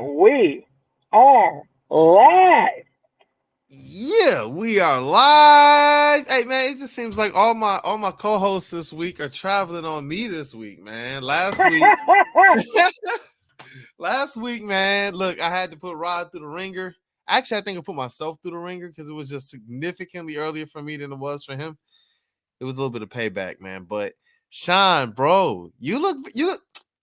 And we are live. Yeah, we are live. Hey man, it just seems like all my co-hosts this week are traveling on me this week, man. Last week, man. Look, I had to put Rod through the ringer. Actually, I think I put myself through the ringer because it was just significantly earlier for me than it was for him. It was a little bit of payback, man. But Sean, bro, you look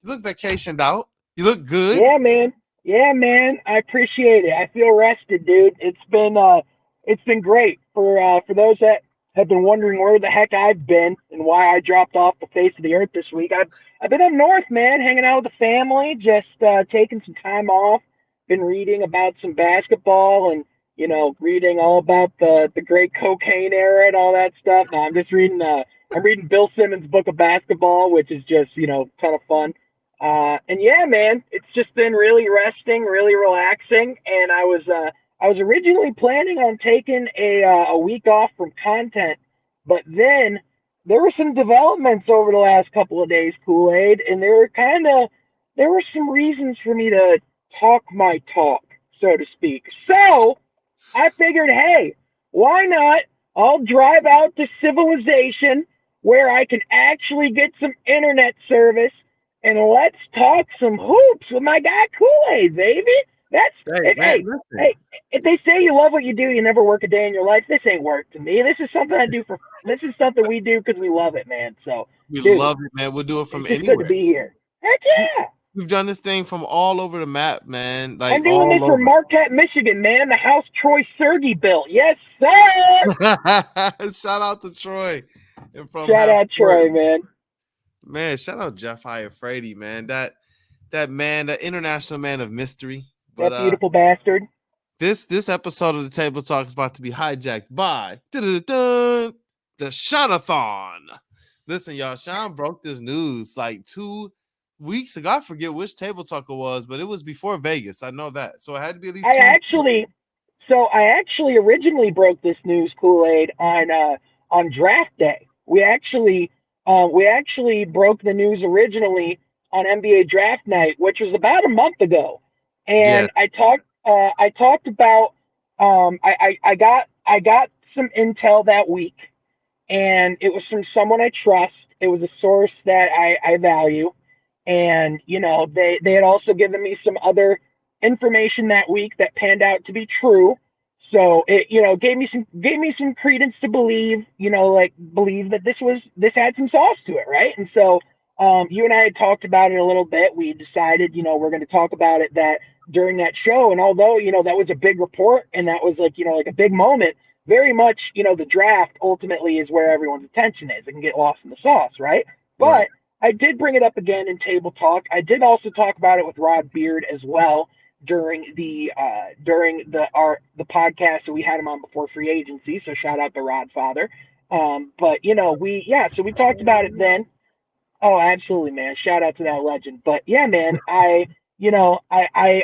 vacationed out. You look good. Yeah, man. Yeah, man. I appreciate it. I feel rested, dude. It's been great for those that have been wondering where the heck I've been and why I dropped off the face of the earth this week. I've been up north, man, hanging out with the family, just taking some time off. Been reading about some basketball and reading all about the great cocaine era and all that stuff. No, I'm reading Bill Simmons' book of basketball, which is just kind of fun. And yeah, man, it's just been really resting, really relaxing. And I was originally planning on taking a week off from content, but then there were some developments over the last couple of days, Kool Aid, and there were some reasons for me to talk my talk, so to speak. So I figured, hey, why not? I'll drive out to civilization where I can actually get some internet service and let's talk some hoops with my guy Kool-Aid, baby. That's Hey, hey, man, hey, listen. hey, if they say you love what you do, you never work a day in your life. This ain't work to me. This is something we do because we love it, man. So, We dude, love it, man. We'll do it from it's just good to anywhere. be here. Heck yeah. We've done this thing from all over the map, man. Like I'm doing this all from over. Marquette, Michigan, man. The house Troy Sergey built. Yes, sir. Shout out to Troy and from Shout half out court. Troy, man. Man, shout out Jeff Frady, man. That man, that international man of mystery. But That beautiful bastard. this episode of the Table Talk is about to be hijacked by the Shaunathon. Listen, y'all, Sean broke this news like 2 weeks ago. I forget which Table Talk it was, but it was before Vegas. I know that. So it had to be at least I 2 weeks ago. actually, I actually originally broke this news, Kool Aid, on draft day. We actually broke the news originally on NBA draft night, which was about a month ago, Yeah, and I talked about I got some intel that week, and it was from someone I trust. It was a source that I value, and they had also given me some other information that week that panned out to be true. So it gave me some credence to believe believe that this had some sauce to it, right? And so you and I had talked about it a little bit. We decided we're going to talk about it that during that show, and although that was a big report and that was like a big moment, very much the draft ultimately is where everyone's attention is. It can get lost in the sauce, right? right. But I did bring it up again in table talk. I did also talk about it with Rod Beard as well during the podcast that we had him on before free agency. So shout out to Rod Father. But so we talked about it then. Oh, absolutely, man. Shout out to that legend. But yeah, man, I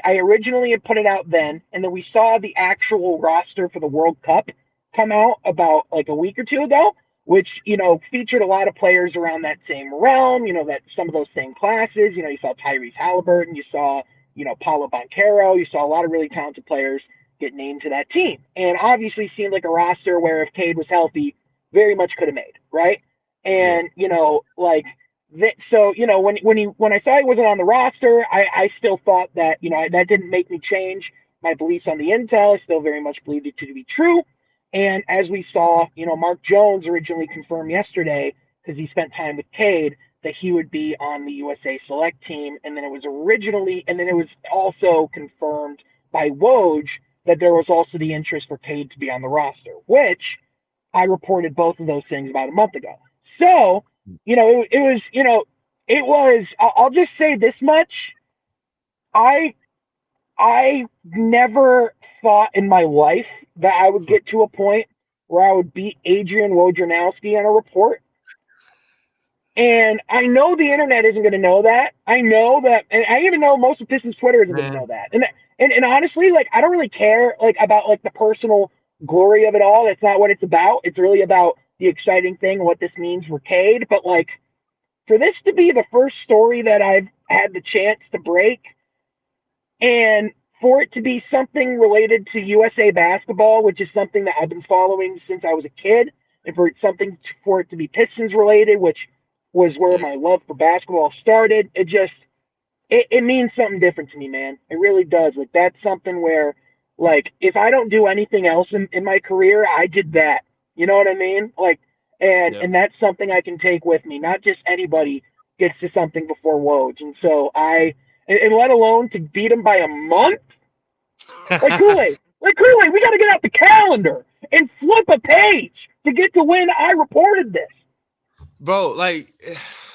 originally had put it out then, and then we saw the actual roster for the World Cup come out about like a week or two ago, which featured a lot of players around that same realm. That some of those same classes. You saw Tyrese Halliburton, you saw Paulo Banchero, you saw a lot of really talented players get named to that team, and obviously seemed like a roster where if Cade was healthy, very much could have made, right? Yeah. And so when I saw he wasn't on the roster, I still thought that that didn't make me change my beliefs on the intel. I still very much believed it to be true. And as we saw, Mark Jones originally confirmed yesterday because he spent time with Cade that he would be on the USA Select team, and then it was also confirmed by Woj that there was also the interest for Cade to be on the roster, which I reported both of those things about a month ago. So, it was. I'll just say this much: I I never thought in my life that I would get to a point where I would beat Adrian Wojnarowski on a report. And I know the internet isn't going to know that. I know that, and I even know most of Pistons Twitter isn't going to Man, know that. And honestly, like I don't really care about the personal glory of it all. That's not what it's about. It's really about the exciting thing, what this means for Cade. But for this to be the first story that I've had the chance to break, And for it to be something related to USA basketball, which is something that I've been following since I was a kid, and for it to be Pistons related, which was where Yeah. my love for basketball started, it means something different to me, man. It really does. Like that's something where, like, if I don't do anything else in my career, I did that. You know what I mean? Like, Yep. and that's something I can take with me. Not just anybody gets to something before Woj, and so and let alone to beat him by a month, like Kool Aid. We got to get out the calendar and flip a page to get to when I reported this. Bro, like,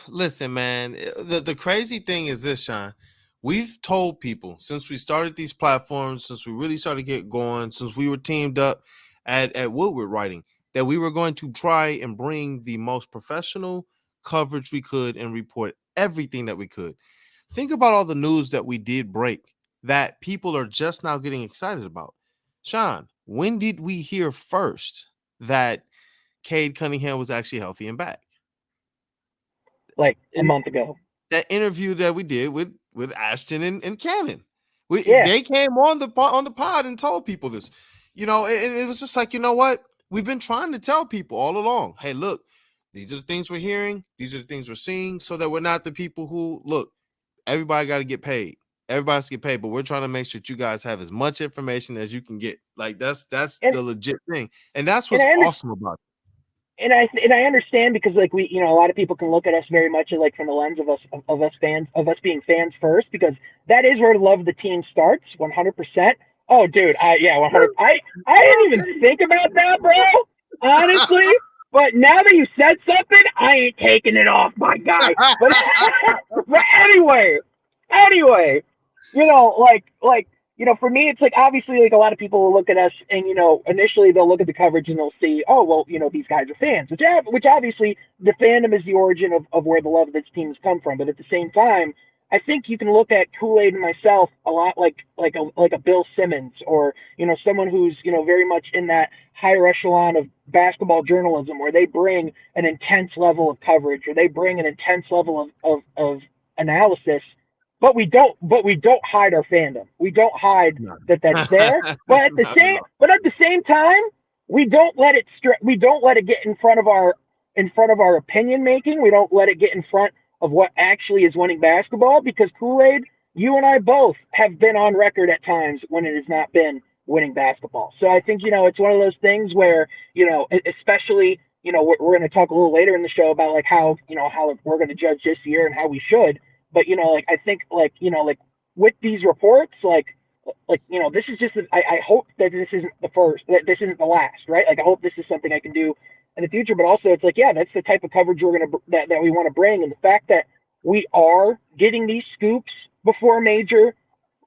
listen, man. The crazy thing is this, Sean. We've told people since we started these platforms, since we really started to get going, since we were teamed up at Woodward Writing, that we were going to try and bring the most professional coverage we could and report everything that we could. Think about all the news that we did break that people are just now getting excited about. Sean, when did we hear first that Cade Cunningham was actually healthy and back? Like a In month ago. that interview that we did with Ashton and Cannon. Yeah, They came on the pod and told people this. And it was just like, you know what? We've been trying to tell people all along. Hey, look, these are the things we're hearing, these are the things we're seeing, so that we're not the people who look, everybody got to get paid. Everybody's to get paid, but we're trying to make sure that you guys have as much information as you can get. Like that's and the legit thing. And that's and what's I understand. awesome about it. And I understand because like we a lot of people can look at us very much like from the lens of us fans of us being fans first because that is where the love of the team starts 100%. Oh dude, I yeah 100. I didn't even think about that, bro. Honestly, but now that you said something, I ain't taking it off, my guy. But but anyway, for me, it's like obviously like a lot of people will look at us and initially they'll look at the coverage and they'll see, oh well, these guys are fans, which obviously the fandom is the origin of where the love of this team has come from. But at the same time, I think you can look at Kool Aid and myself a lot like a Bill Simmons or someone who's very much in that higher echelon of basketball journalism where they bring an intense level of coverage or they bring an intense level of analysis, but we don't hide our fandom. We don't hide No. that that's there. Not at all. But at the same time, we don't let it get in front of our opinion making. We don't let it get in front of what actually is winning basketball because Kool Aid, you and I both have been on record at times when it has not been winning basketball. So I think it's one of those things where especially we're going to talk a little later in the show about like how we're going to judge this year and how we should. But like I think like with these reports, this is just I hope that this isn't the first, that this isn't the last, right? Like I hope this is something I can do in the future. But also, it's like that's the type of coverage that we want to bring, and the fact that we are getting these scoops before major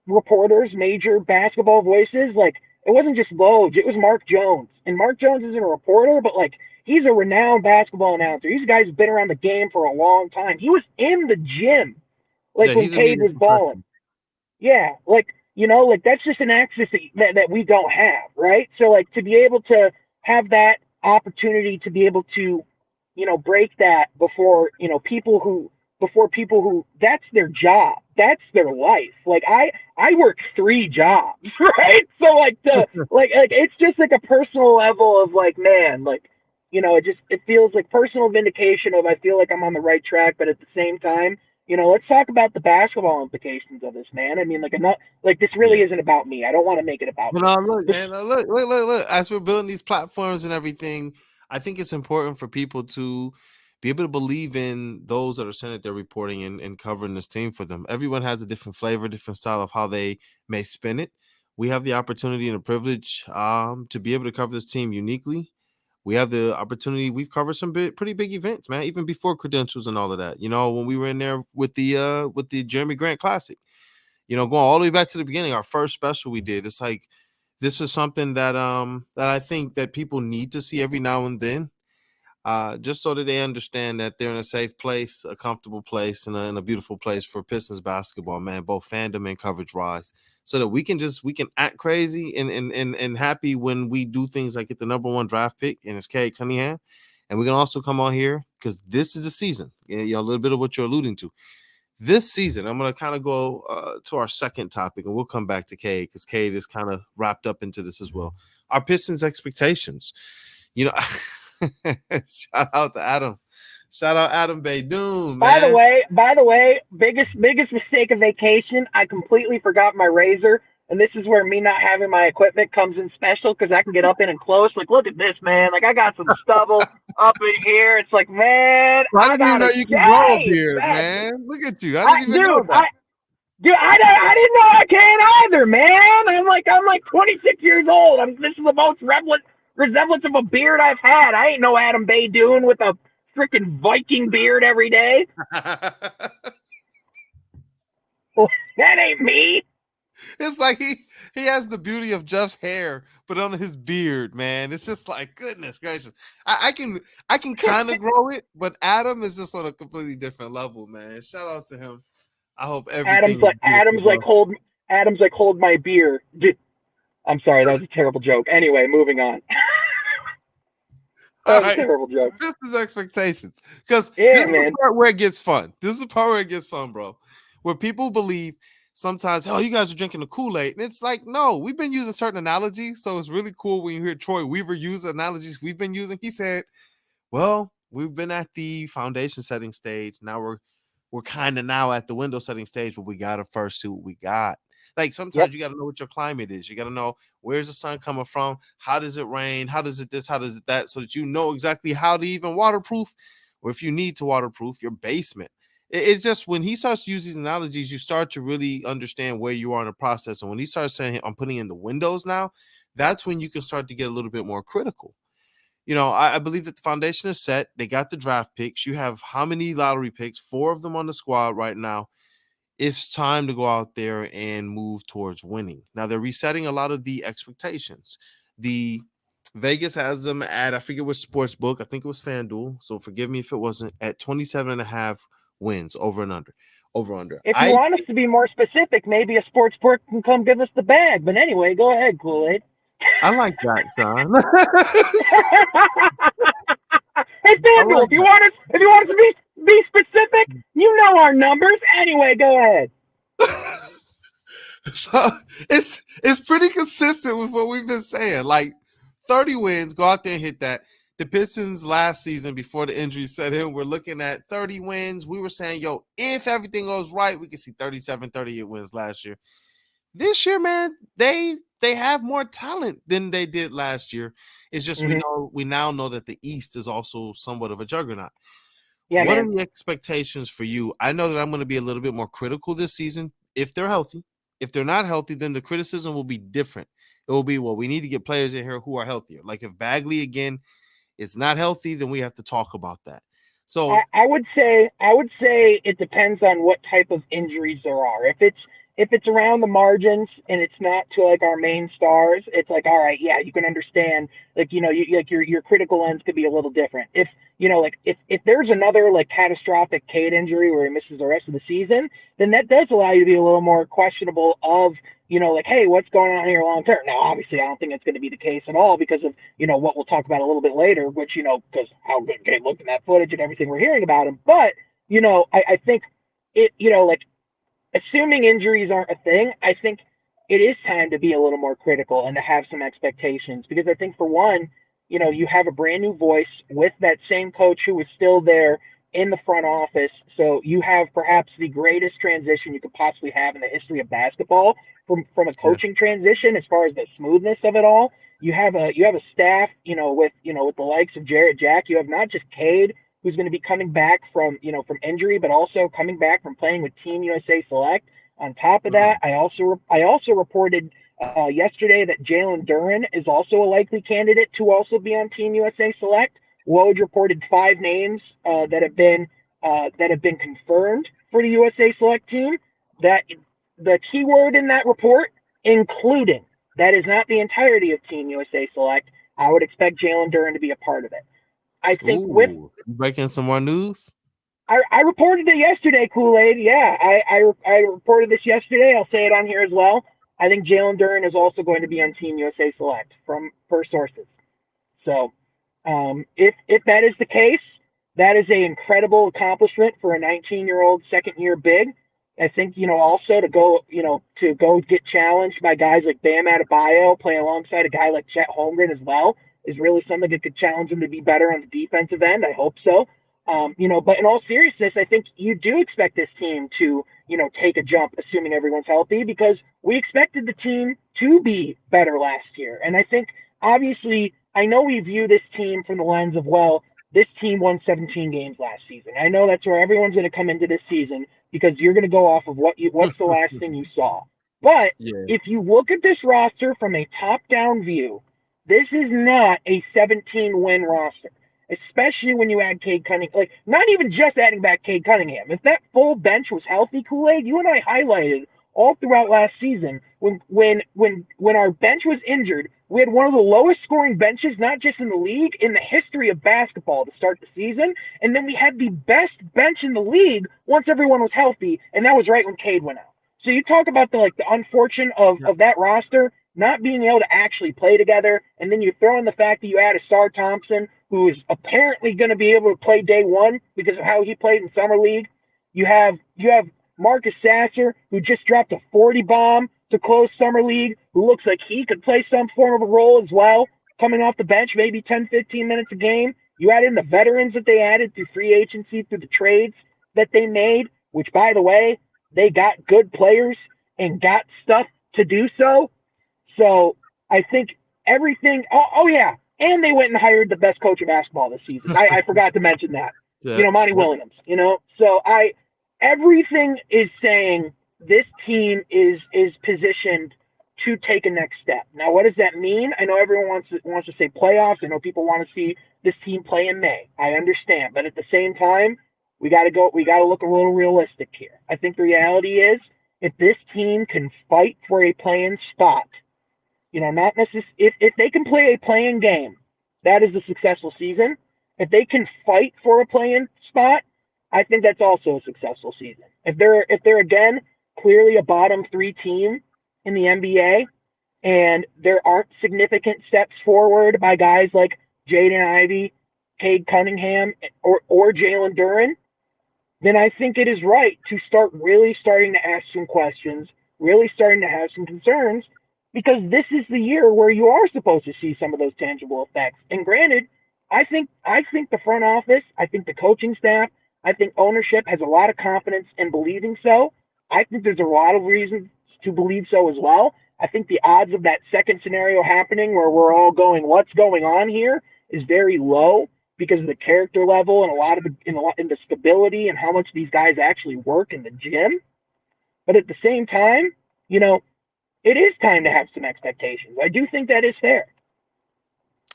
reporters, major basketball voices. Like it wasn't just Woj, it was Mark Jones, and Mark Jones isn't a reporter, but like he's a renowned basketball announcer. These guys have been around the game for a long time. He was in the gym like Yeah, when he's a Cade media was balling. professional. Yeah, like that's just an access that we don't have, right? So like to be able to have that opportunity to be able to, break that before people who that's their job, that's their life. Like I work 3 jobs, right? So like it's just like a personal level of like man, like it feels like personal vindication of I feel like I'm on the right track, but at the same time let's talk about the basketball implications of this, man. I mean, like, I'm not like this really Yeah. isn't about me. I don't want to make it about But me. look, This, man, look. As we're building these platforms and everything, I think it's important for people to be able to believe in those that are saying that they're reporting and covering this team for them. Everyone has a different flavor, different style of how they may spin it. We have the opportunity and the privilege to be able to cover this team uniquely. We have the opportunity. We've covered some pretty big events, man, even before credentials and all of that. When we were in there with the Jeremy Grant Classic, going all the way back to the beginning, our first special we did. It's like this is something that I think that people need to see every now and then, just so that they understand that they're in a safe place, a comfortable place, and a beautiful place for Pistons basketball, man, both fandom and coverage wise, so that we can act crazy and happy when we do things like get the #1 draft pick and it's Cade Cunningham, and we can also come on here because this is the season. A little bit of what you're alluding to. This season, I'm going to kind of go to our second topic, and we'll come back to Cade because Cade is kind of wrapped up into this as well. Our Pistons expectations. You know, shout out to Adam. Shout out Adam Baydoun, By man. the way, biggest mistake of vacation. I completely forgot my razor, and this is where me not having my equipment comes in special because I can get up in and close. Like, look at this, man. Like, I got some stubble up in here. It's like, man, I I didn't even gotta know you can grow a shave, beard, man. man. Look at you. I didn't even know Dude, that. I didn't know I can either, man. I'm like 26 years old. This is the most resemblance of a beard I've had. I ain't no Adam Baydoun with a freaking Viking beard every day. That ain't me. It's like he has the beauty of Jeff's hair, but on his beard, man. It's just like, goodness gracious. I can kind of grow it, but Adam is just on a completely different level, man. Shout out to him. I hope everything. Adam's like hold my beer. I'm sorry, that was a terrible joke. Anyway, moving on. That was a terrible joke. This is expectations. Because yeah, this is man. the part where it gets fun. This is the part where it gets fun, bro. Where people believe sometimes, oh, you guys are drinking the Kool-Aid. And it's like, no, we've been using certain analogies. So it's really cool when you hear Troy Weaver use analogies we've been using. He said, well, we've been at the foundation setting stage. Now we're kind of now at the window setting stage, but we got to first see what we got. Like sometimes you got to know what your climate is. You got to know where's the sun coming from, how does it rain, how does it this, how does it that, so that you know exactly how to even waterproof, or if you need to waterproof your basement. It's just when he starts to use these analogies, you start to really understand where you are in the process. And when he starts saying, I'm putting in the windows now, that's when you can start to get a little bit more critical. You know, I believe that the foundation is set. They got the draft picks. You have how many lottery picks? 4 of them on the squad right now. It's time to go out there and move towards winning. Now they're resetting a lot of the expectations. The Vegas has them at, I forget which sports book. I think it was FanDuel. So forgive me if it wasn't, at 27.5 wins over and under. If you want us to be more specific, maybe a sports book can come give us the bag. But anyway, go ahead, Kool-Aid. I like that, John. Hey, FanDuel, if you want us to be specific, you know our numbers. Anyway, go ahead. So it's pretty consistent with what we've been saying. Like 30 wins, go out there and hit that. The Pistons last season, before the injury set in, we're looking at 30 wins. We were saying, yo, if everything goes right, we can see 37, 38 wins last year. This year, man, they have more talent than they did last year. It's just we now know that the East is also somewhat of a juggernaut. Yeah, what man. are the expectations for you? I know that I'm going to be a little bit more critical this season if they're healthy. If they're not healthy, then the criticism will be different. It will be, well, we need to get players in here who are healthier. Like if Bagley again is not healthy, then we have to talk about that. So I would say it depends on what type of injuries there are. If it's around the margins and it's not to like our main stars, it's like, all right, yeah, you can understand. Like, you know, your critical lens could be a little different. If you know, like if there's another like catastrophic Cade injury where he misses the rest of the season, then that does allow you to be a little more questionable of, you know, like, hey, what's going on here long term? Now, obviously, I don't think it's going to be the case at all because of, you know, what we'll talk about a little bit later, which, you know, because how good Cade looked in that footage and everything we're hearing about him. But, you know, I think it, you know, like, assuming injuries aren't a thing, I think it is time to be a little more critical and to have some expectations because I think for one, you know, you have a brand new voice with that same coach who was still there in the front office. So you have perhaps the greatest transition you could possibly have in the history of basketball from a coaching transition as far as the smoothness of it all. You have a staff, you know, with the likes of Jarrett Jack. You have not just Cade, who's going to be coming back from, you know, from injury, but also coming back from playing with Team USA Select. On top of that, I also reported yesterday that Jalen Duren is also a likely candidate to also be on Team USA Select. Woj reported 5 names that have been confirmed for the USA Select team. That the keyword in that report, including, that is not the entirety of Team USA Select. I would expect Jalen Duren to be a part of it. I think you breaking some more news. I reported it yesterday, Kool-Aid. Yeah, I reported this yesterday. I'll say it on here as well. I think Jalen Duren is also going to be on Team USA Select from first sources. So if that is the case, That is an incredible accomplishment for a 19-year-old second-year big. I think, also to go get challenged by guys like Bam Adebayo, playing alongside a guy like Chet Holmgren as well, is really something that could challenge him to be better on the defensive end. I hope so. But in all seriousness, I think you do expect this team to, take a jump, assuming everyone's healthy, because we expected the team to be better last year. And I think, obviously, I know we view this team from the lens of, well, this team won 17 games last season. I know that's where everyone's going to come into this season because you're going to go off of what's the last thing you saw. But Yeah. if you look at this roster from a top-down view, this is not a 17-win roster, especially when you add Cade Cunningham. Like, not even just adding back Cade Cunningham. If that full bench was healthy, Kool-Aid, you and I highlighted all throughout last season when our bench was injured, we had one of the lowest scoring benches, not just in the league, in the history of basketball to start the season. And then we had the best bench in the league once everyone was healthy, and that was right when Cade went out. So you talk about the unfortunate of that roster not being able to actually play together, and then you throw in the fact that you add a Star Thompson, who is apparently going to be able to play day one because of how he played in summer league. You have Marcus Sasser, who just dropped a 40 bomb to close summer league, who looks like he could play some form of a role as well, coming off the bench, maybe 10, 15 minutes a game. You add in the veterans that they added through free agency, through the trades that they made, which, by the way, they got good players and got stuff to do so. So I think everything. Oh yeah, and they went and hired the best coach of basketball this season. I forgot to mention that. Yeah. Monty Williams. So everything is saying this team is positioned to take a next step. Now, what does that mean? I know everyone wants to say playoffs. I know people want to see this team play in May. I understand, but at the same time, we got to look a little realistic here. I think the reality is, if this team can fight for a play-in spot, not necessarily if they can play a play-in game, that is a successful season. If they can fight for a play-in spot, I think that's also a successful season. If they're again clearly a bottom 3 team in the NBA, and there aren't significant steps forward by guys like Jaden Ivey, Cade Cunningham, or Jalen Duren, then I think it is right to start really starting to ask some questions, really starting to have some concerns, because this is the year where you are supposed to see some of those tangible effects. And granted, I think the front office, I think the coaching staff, I think ownership has a lot of confidence in believing so. I think there's a lot of reasons to believe so as well. I think the odds of that second scenario happening where we're all going, what's going on here, is very low because of the character level and a lot of in the stability and how much these guys actually work in the gym. But at the same time, it is time to have some expectations. I do think that is fair.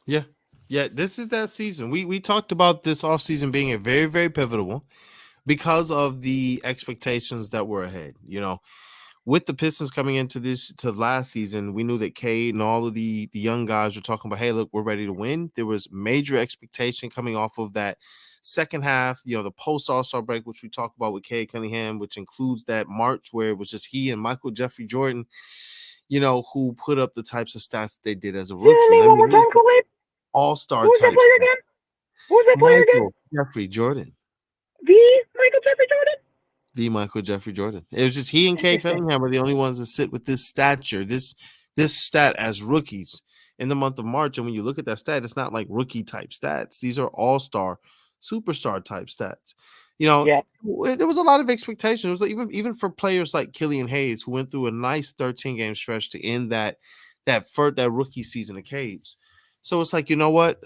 Yeah. Yeah, this is that season. We talked about this offseason being a very, very pivotal one because of the expectations that were ahead. With the Pistons coming into last season, we knew that Cade and all of the young guys were talking about, hey, look, we're ready to win. There was major expectation coming off of that second half, the post All-Star break, which we talked about with Cade Cunningham, which includes that March where it was just he and Michael Jeffrey Jordan, who put up the types of stats they did as a rookie. One more time, Kool-Aid. All-star Who was that type player stats. again? Who was that player again? Michael Jeffrey Jordan. The Michael Jeffrey Jordan? The Michael Jeffrey Jordan. It was just he and Cade Cunningham are the only ones that sit with this stature, this stat as rookies in the month of March. And when you look at that stat, it's not like rookie type stats. These are all-star, superstar type stats. Yeah. There was a lot of expectation. It was like even for players like Killian Hayes, who went through a nice 13-game stretch to end that rookie season of Cade's. So it's like, you know what?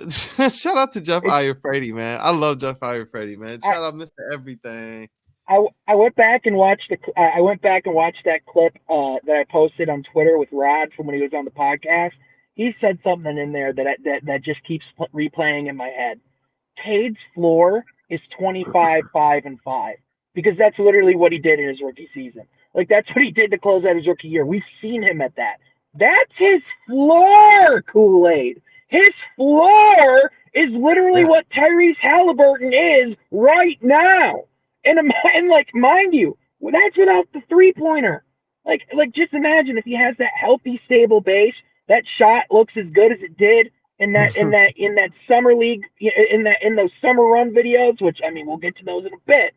Shout out to Jeff Iyer-Frady, man. I love Jeff Iyer-Frady, man. Shout out Mr. Everything. I went back and watched that clip that I posted on Twitter with Rod from when he was on the podcast. He said something in there that just keeps replaying in my head. Cade's floor is 25, 5, and 5, because that's literally what he did in his rookie season. Like, that's what he did to close out his rookie year. We've seen him at that. That's his floor, Kool-Aid. His floor is literally what Tyrese Halliburton is right now. And mind you, that's without the three-pointer. Like just imagine if he has that healthy, stable base, that shot looks as good as it did in that summer league in those summer run videos, which I mean we'll get to those in a bit.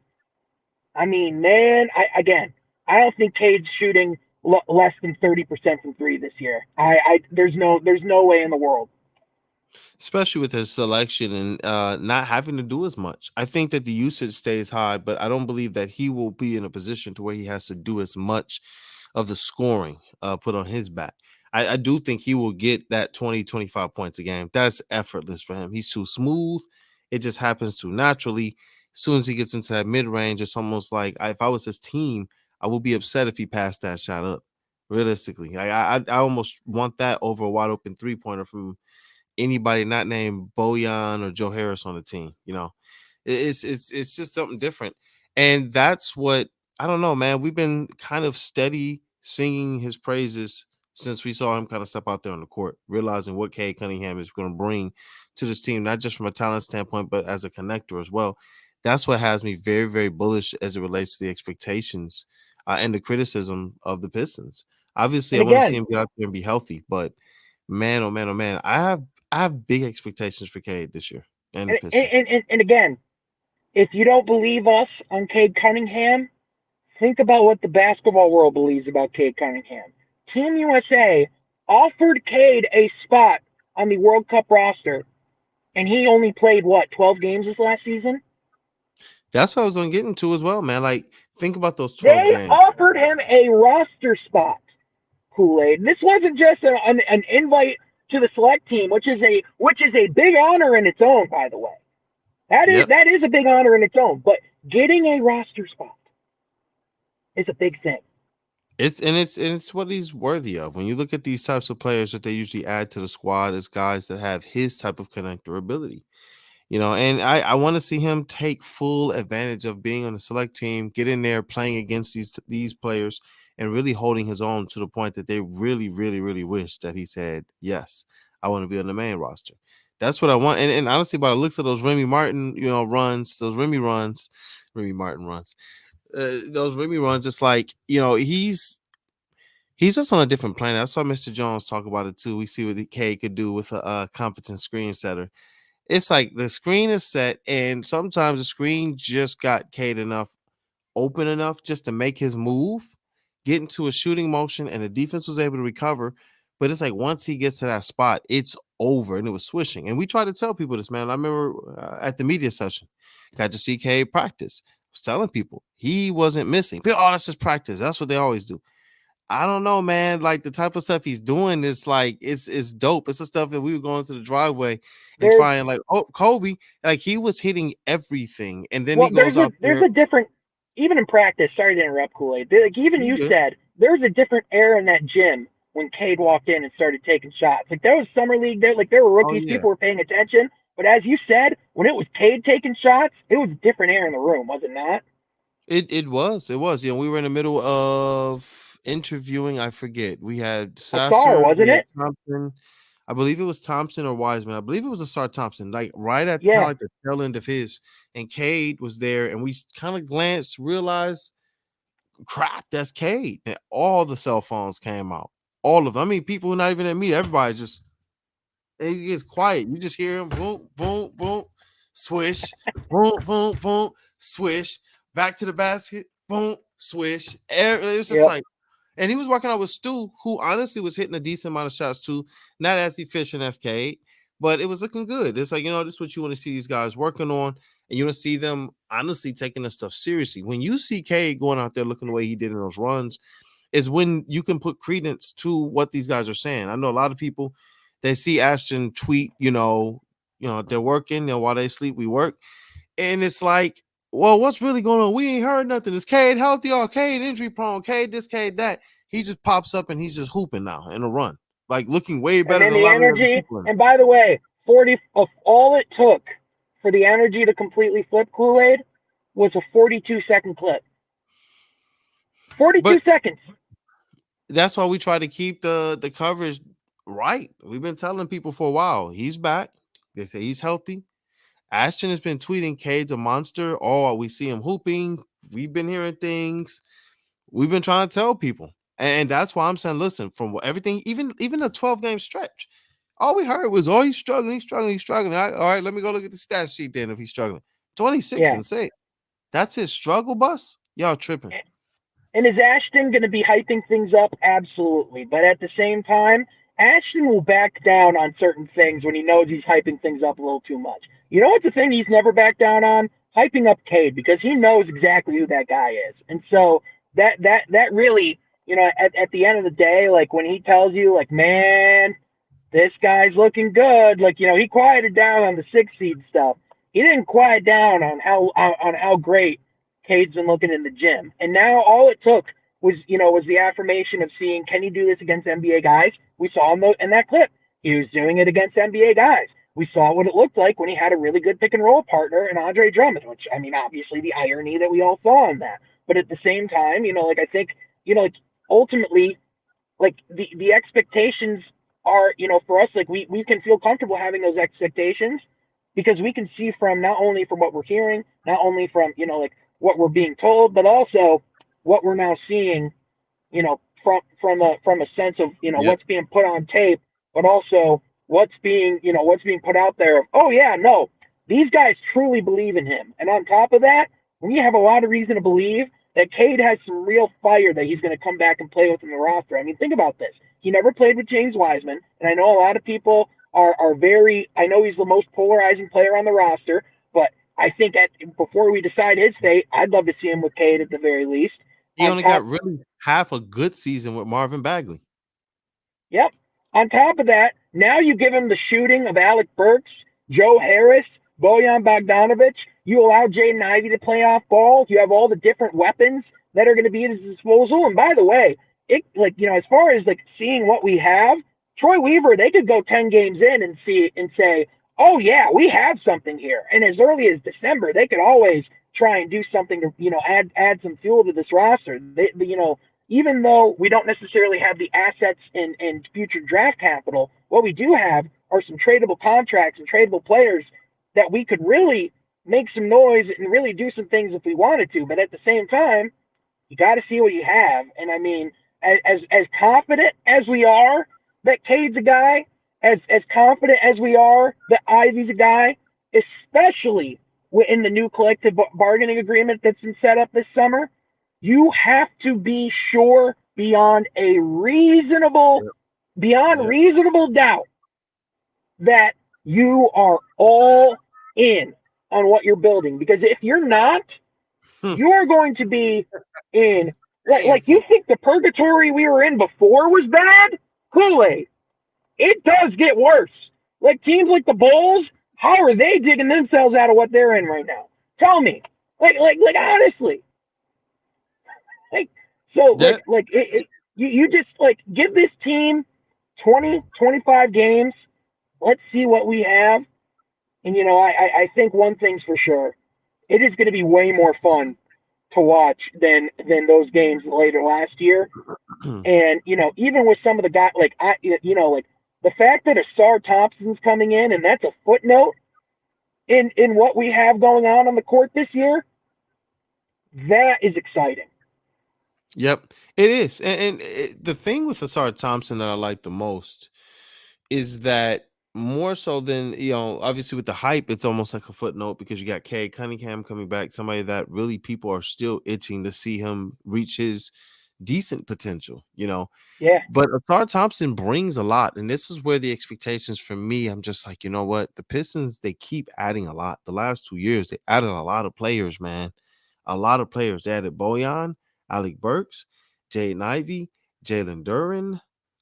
I mean, man, I don't think Cade's shooting less than 30% from three this year. There's no way in the world. Especially with his selection and not having to do as much. I think that the usage stays high, but I don't believe that he will be in a position to where he has to do as much of the scoring put on his back. I do think he will get that 20, 25 points a game. That's effortless for him. He's too smooth. It just happens too naturally. As soon as he gets into that mid range, it's almost like if I was his team, I would be upset if he passed that shot up. Realistically, I almost want that over a wide open 3-pointer from anybody not named Bojan or Joe Harris on the team. It's just something different, and that's what I don't know, man. We've been kind of steady singing his praises since we saw him kind of step out there on the court, realizing what Cade Cunningham is going to bring to this team, not just from a talent standpoint, but as a connector as well. That's what has me very, very bullish as it relates to the expectations and the criticism of the Pistons. Obviously, And I want to see again, him get out there and be healthy, but man, oh man, oh man, I have big expectations for Cade this year and the Pistons. and again, if you don't believe us on Cade Cunningham, think about what the basketball world believes about Cade Cunningham. Team USA offered Cade a spot on the World Cup roster, and he only played what 12 games this last season. That's what I was gonna get into as well, man. Like, think about those 12 They games. offered him a roster spot. Kool-Aid. This wasn't just an invite to the select team, which is a big honor in its own, by the way. That is Yep. that is a big honor in its own. But getting a roster spot is a big thing. It's what he's worthy of. When you look at these types of players that they usually add to the squad as guys that have his type of connector ability. And I want to see him take full advantage of being on the select team, get in there playing against these players and really holding his own to the point that they really, really, really wish that he said, yes, I want to be on the main roster. That's what I want. And honestly, by the looks of those Remy Martin, runs, those Remy Martin runs, those Remy runs, it's like, he's just on a different planet. I saw Mr. Jones talk about it too. We see what K could do with a competent screen setter. It's like the screen is set, and sometimes the screen just got Cade open enough just to make his move, get into a shooting motion, and the defense was able to recover. But it's like once he gets to that spot, it's over, and it was swishing. And we tried to tell people this, man. I remember at the media session, got to see Cade practice. I was telling people he wasn't missing. People, oh, that's his practice. That's what they always do. I don't know, man. Like the type of stuff he's doing is like it's dope. It's the stuff that we were going to the driveway and There's trying like, oh, Kobe, like he was hitting everything, and then he well, goes out there's there. a different even in practice. Sorry to interrupt, Kool-Aid. Like even You you good? said, there's a different air in that gym when Cade walked in and started taking shots. Like there was summer league there. Like there were Oh rookies. yeah, People were paying attention. But as you said, when it was Cade taking shots, it was different air in the room, was it not? it was. We were in the middle of interviewing. I forget. We had Asar, Sasser, we wasn't had it? Thompson. I believe it was Thompson or Wiseman. I believe it was Asar Thompson. Like right at kind of Yeah. like the tail end of his, and Cade was there, and we kind of glanced, realized crap, that's Cade. And all the cell phones came out. All of them. I mean, people who not even at me, everybody just it gets quiet. You just hear him boom, boom, boom, swish, boom, boom, boom, swish, back to the basket, boom, swish. It was just Yep. like, and he was working out with Stu, who honestly was hitting a decent amount of shots too, not as efficient as Cade, but it was looking good. It's like, this is what you want to see these guys working on, and you want to see them honestly taking this stuff seriously. When you see Cade going out there looking the way he did in those runs, is when you can put credence to what these guys are saying. I know a lot of people, they see Ashton tweet, they're working, while they sleep, we work. And it's like, well, what's really going on? We ain't heard nothing. Is Cade healthy or Cade injury prone? Cade this, Cade that. He just pops up and he's just hooping now in a run. Like looking way And better then than a the lot of the other energy. people in it. And by the way, 40 of all it took for the energy to completely flip Kool-Aid was a 42-second clip. 42 But seconds. that's why we try to keep the coverage right. We've been telling people for a while. He's back. They say he's healthy. Ashton has been tweeting Cade's a monster. Oh, we see him hooping. We've been hearing things. We've been trying to tell people. And that's why I'm saying, listen, from everything, even a 12-game stretch, All we heard was, oh, he's struggling, he's struggling, he's struggling. All right, let me go look at the stat sheet then if he's struggling. 26 Yeah. and 6. That's his struggle bus? Y'all tripping. And is Ashton going to be hyping things up? Absolutely. But at the same time, Ashton will back down on certain things when he knows he's hyping things up a little too much. You know what's the thing he's never backed down on? Hyping up Cade, because he knows exactly who that guy is. And so that really, at the end of the day, like when he tells you, like, man, this guy's looking good. Like, he quieted down on the 6 seed stuff. He didn't quiet down on how great Cade's been looking in the gym. And now all it took was the affirmation of seeing, can he do this against NBA guys? We saw him in that clip. He was doing it against NBA guys. We saw what it looked like when he had a really good pick and roll partner in Andre Drummond, which, I mean, obviously the irony that we all saw in that. But at the same time, I think, like ultimately, like the expectations are, for us, like we can feel comfortable having those expectations because we can see from not only from what we're hearing, not only from, like what we're being told, but also what we're now seeing, from a sense of, Yep. what's being put on tape, but also what's being put out there of, oh yeah, no, these guys truly believe in him. And on top of that, we have a lot of reason to believe that Cade has some real fire that he's going to come back and play with in the roster. I mean, think about this. He never played with James Wiseman, and I know a lot of people are very, I know he's the most polarizing player on the roster, but I think before we decide his fate, I'd love to see him with Cade at the very least. He On only got top really half a good season with Marvin Bagley. Yep. On top of that, now you give him the shooting of Alec Burks, Joe Harris, Bojan Bogdanovic. You allow Jaden Ivey to play off ball. You have all the different weapons that are going to be at his disposal. And by the way, as far as like seeing what we have, Troy Weaver, they could go 10 games in and see and say, oh yeah, we have something here. And as early as December, they could always try and do something to, add some fuel to this roster. Even though we don't necessarily have the assets and future draft capital, what we do have are some tradable contracts and tradable players that we could really make some noise and really do some things if we wanted to. But at the same time, you got to see what you have. And I mean, as confident as we are that Cade's a guy, as confident as we are that Ivey's a guy, especially in the new collective bargaining agreement that's been set up this summer, you have to be sure beyond Yep. reasonable doubt that you are all in on what you're building. Because if you're not, you are going to be in like you Painful. think the purgatory we were in before was bad? Kool-Aid. It does get worse. Like teams like the Bulls, how are they digging themselves out of what they're in right now? Tell me. Like honestly. Like so Yeah. you just like give this team 20, 25 games. Let's see what we have. And I think one thing's for sure. It is going to be way more fun to watch than those games later last year. And even with some of the guys, like the fact that Asar Thompson's coming in, and that's a footnote in what we have going on the court this year. That is exciting. Yep, it is. The thing with Asar Thompson that I like the most is that more so than, obviously with the hype, it's almost like a footnote because you got Cade Cunningham coming back, somebody that really people are still itching to see him reach his decent potential. Yeah, But Asar Thompson brings a lot, and this is where the expectations for me, I'm just like, you know what? The Pistons, they keep adding a lot. The last 2 years, they added a lot of players, man. A lot of players. They added Bojan, Alec Burks, Jaden Ivey, Jalen Duren,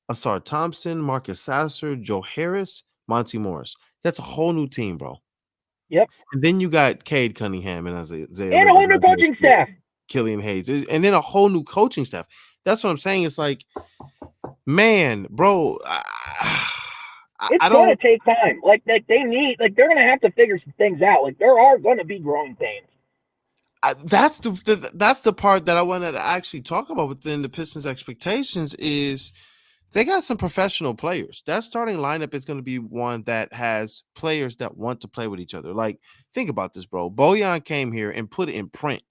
Asar Thompson, Marcus Sasser, Joe Harris, Monty Morris. That's a whole new team, bro. yep, And then you got Cade Cunningham and Isaiah and a whole new coaching Livers, staff. Killian Hayes, and then a whole new coaching staff. That's what I'm saying. It's like, man, bro, It's I gonna don't. take time. Like they need, like they're gonna have to figure some things out. Like there are gonna be growing pains. That's the part that I wanted to actually talk about within the Pistons' expectations is they got some professional players. That starting lineup is going to be one that has players that want to play with each other. Like, think about this, bro. Bojan came here and put it in print.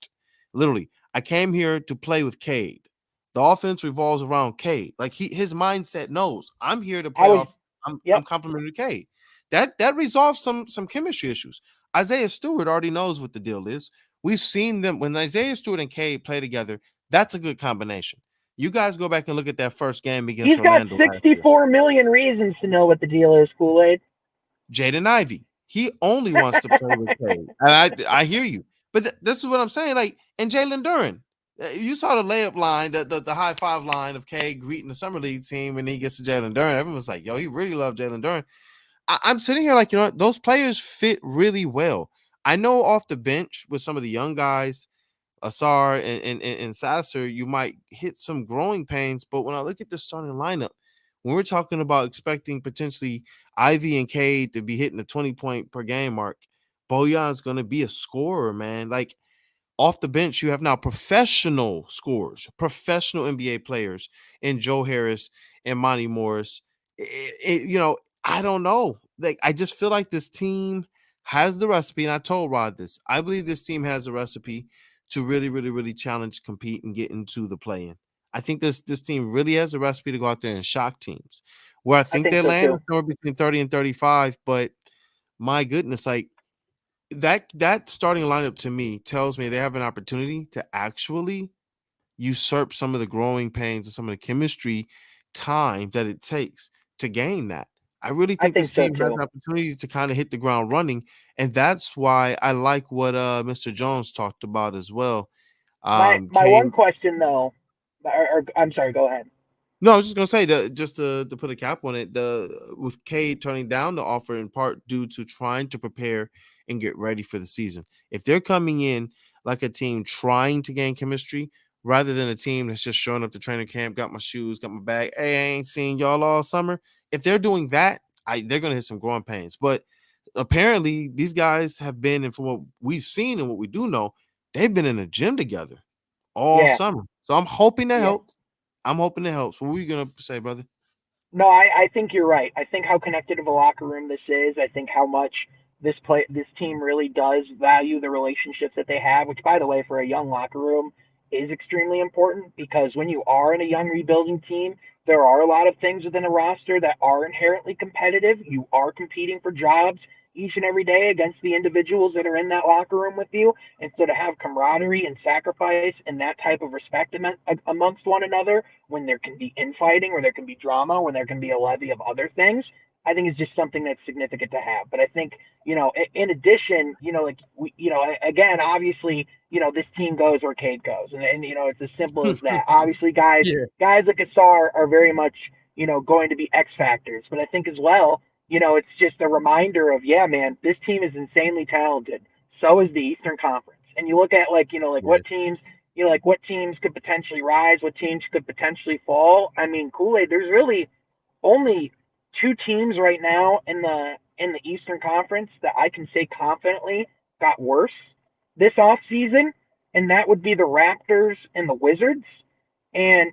Literally, I came here to play with Cade. The offense revolves around Cade. Like his mindset knows I'm here to I play was off. I'm complimenting Cade. That resolves some chemistry issues. Isaiah Stewart already knows what the deal is. We've seen them when Isaiah Stewart and Cade play together. That's a good combination. You guys go back and look at that first game against He's got Orlando last year. 64 million reasons to know what the deal is, Kool-Aid. Jaden Ivey. He only wants to play with Cade. And I hear you. But this is what I'm saying. Like, and Jalen Duren. You saw the layup line, the high five line of Cade greeting the summer league team when he gets to Jalen Duren. Everyone's like, yo, he really loved Jalen Duren. I'm sitting here like, those players fit really well. I know off the bench with some of the young guys, Asar and Sasser, you might hit some growing pains. But when I look at the starting lineup, when we're talking about expecting potentially Ivy and Cade to be hitting the 20-point per game mark, Bojan's going to be a scorer, man. Like, off the bench, you have now professional scorers, professional NBA players in Joe Harris and Monty Morris. I don't know. Like, I just feel like this team has the recipe, and I told Rod this. I believe this team has the recipe to really, really, really challenge, compete, and get into the play-in. I think this team really has a recipe to go out there and shock teams. Where I think they so land too. somewhere between 30 and 35, but my goodness, like, that starting lineup to me tells me they have an opportunity to actually usurp some of the growing pains and some of the chemistry time that it takes to gain that. I really think this so team has too. an opportunity to kind of hit the ground running, and that's why I like what Mr. Jones talked about as well. My one question though, or I'm sorry, go ahead. No, I was just gonna say just to put a cap on it, with Cade turning down the offer in part due to trying to prepare and get ready for the season. If they're coming in like a team trying to gain chemistry rather than a team that's just showing up to training camp, got my shoes, got my bag, hey, I ain't seen y'all all summer. If they're doing that, they're gonna hit some growing pains. But apparently, these guys have been, and from what we've seen and what we do know, they've been in the gym together all Yeah, summer. So I'm hoping that yeah. helps. I'm hoping it helps. What were you gonna say, brother? No, I think you're right. I think how connected of a locker room this is. I think how much this team really does value the relationships that they have, which by the way, for a young locker room is extremely important because when you are in a young rebuilding team, there are a lot of things within a roster that are inherently competitive. You are competing for jobs each and every day against the individuals that are in that locker room with you. And so to have camaraderie and sacrifice and that type of respect amongst one another when there can be infighting, where there can be drama, when there can be a levy of other things, I think is just something that's significant to have. But I think, in addition, again, obviously, this team goes where Cade goes. And it's as simple as that. Obviously, guys Yeah. guys like Asar are very much, going to be X factors. But I think as well, it's just a reminder of, yeah, man, this team is insanely talented. So is the Eastern Conference. And you look at what teams, what teams could potentially rise, what teams could potentially fall. I mean, Kool-Aid, there's really only two teams right now in the Eastern Conference that I can say confidently got worse this off season, and that would be the Raptors and the Wizards. And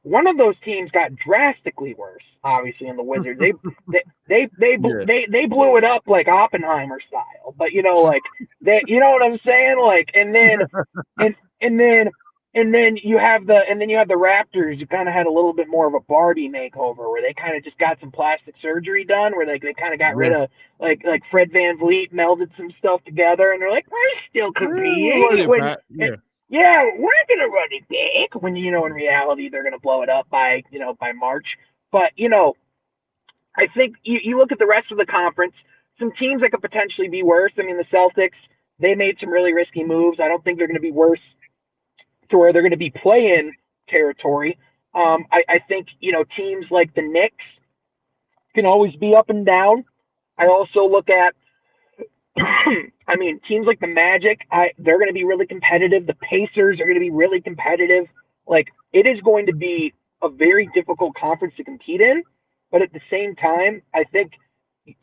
one of those teams got drastically worse, obviously, in the Wizards. Yeah. They blew it up like Oppenheimer style. But you know what I'm saying? Like, and then you have the Raptors. You kind of had a little bit more of a Barbie makeover, where they kind of just got some plastic surgery done, where they kind of got rid of like Fred VanVleet, melded some stuff together, and they're like, we're still competing. Yeah, we're gonna run it back. When in reality they're gonna blow it up by March. But I think you look at the rest of the conference, some teams that could potentially be worse. I mean, the Celtics, they made some really risky moves. I don't think they're going to be worse to where they're going to be play-in territory. I think teams like the Knicks can always be up and down. I also look at I mean, teams like the Magic, they're going to be really competitive. The Pacers are going to be really competitive. Like, it is going to be a very difficult conference to compete in. But at the same time, I think,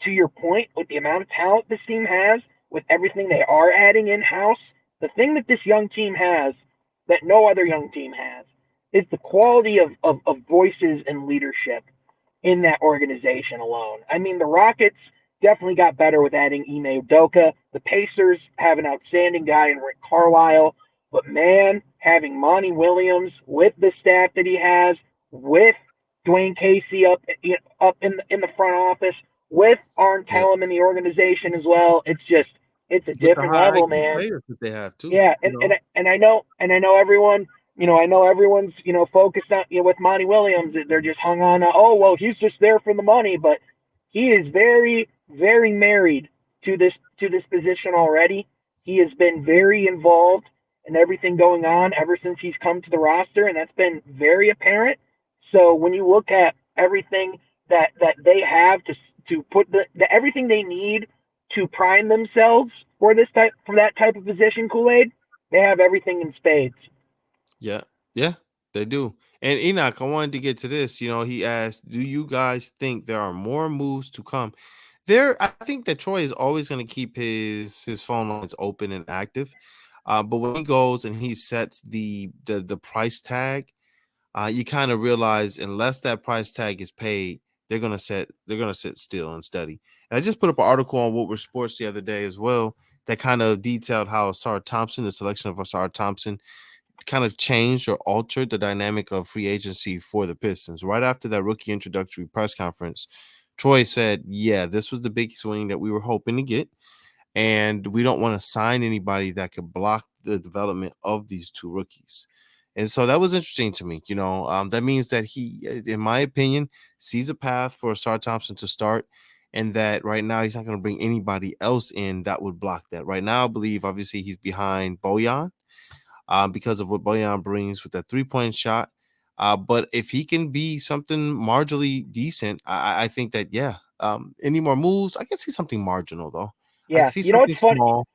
to your point, with the amount of talent this team has, with everything they are adding in-house, the thing that this young team has that no other young team has is the quality of voices and leadership in that organization alone. I mean, the Rockets definitely got better with adding Ime Udoka. The Pacers have an outstanding guy in Rick Carlisle. But man, having Monty Williams with the staff that he has, with Dwayne Casey up in the front office with Arn Yeah. Tellem in the organization as well. It's a With the different high level, IQ man. players that they have too, Yeah, you know. and I know everyone. I know everyone's focused on with Monty Williams. They're just hung on. Oh well, he's just there for the money, but he is very married to this position already. He has been very involved in everything going on ever since he's come to the roster, and that's been very apparent. So when you look at everything that they have to put everything they need to prime themselves for that type of position, Kool-Aid, they have everything in spades. Yeah, yeah, they do. And Enoch, I wanted to get to this. He asked, "Do you guys think there are more moves to come?" I think that Troy is always going to keep his phone lines open and active. But when he goes and he sets the price tag, you kind of realize unless that price tag is paid, they're gonna sit still and steady. And I just put up an article on What We're Sports the other day as well that kind of detailed how the selection of Asar Thompson kind of changed or altered the dynamic of free agency for the Pistons. Right after that rookie introductory press conference, Troy said, "Yeah, this was the big swing that we were hoping to get, and we don't want to sign anybody that could block the development of these two rookies." And so that was interesting to me. That means that he, in my opinion, sees a path for Asar Thompson to start, and that right now he's not going to bring anybody else in that would block that. Right now, I believe obviously he's behind Bojan because of what Bojan brings with that 3-point shot. But if he can be something marginally decent, I think that, yeah. Any more moves? I can see something marginal though. I can Yeah, see you know what's something funny? small.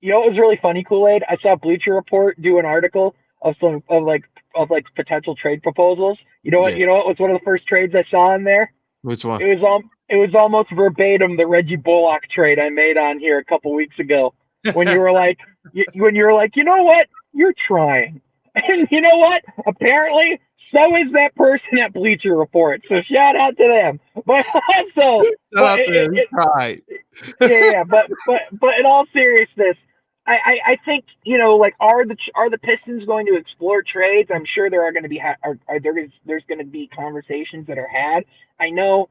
You know what was really funny, Kool-Aid? I saw Bleacher Report do an article of some of potential trade proposals. You know what? Yeah. You know what was one of the first trades I saw in there? Which one? It was almost verbatim the Reggie Bullock trade I made on here a couple weeks ago when you were like you know what, you're trying, and you know what, apparently so is that person at Bleacher Report. So shout out to them. But also, Shout out to him. He tried. yeah, but in all seriousness, I think like are the Pistons going to explore trades? I'm sure there are going to be are there's going to be conversations that are had. I know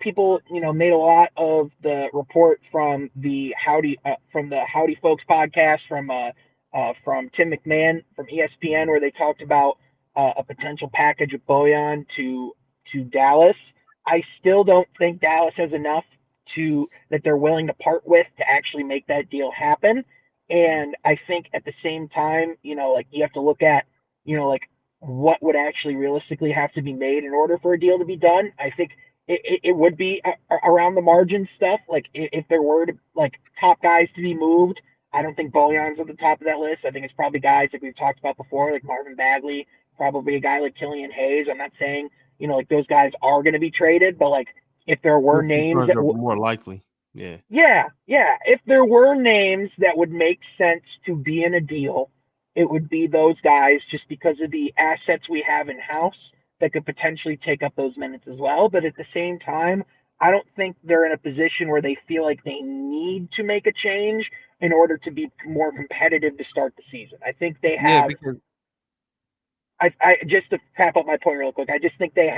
people made a lot of the report from the Howdy Folks podcast from Tim McMahon from ESPN where they talked about a potential package of Bojan to Dallas. I still don't think Dallas has enough to that they're willing to part with to actually make that deal happen. And I think at the same time, like you have to look at, like what would actually realistically have to be made in order for a deal to be done. I think it would be around the margin stuff. Like if there were to like top guys to be moved, I don't think Bojan's at the top of that list. I think it's probably guys like we've talked about before, like Marvin Bagley, probably a guy like Killian Hayes. I'm not saying like those guys are going to be traded, but like if there were First names returns are more likely. Yeah. yeah, if there were names that would make sense to be in a deal, it would be those guys just because of the assets we have in house that could potentially take up those minutes as well. But at the same time, I don't think they're in a position where they feel like they need to make a change in order to be more competitive to start the season. I think they Yeah, have because I just to wrap up my point real quick, I think they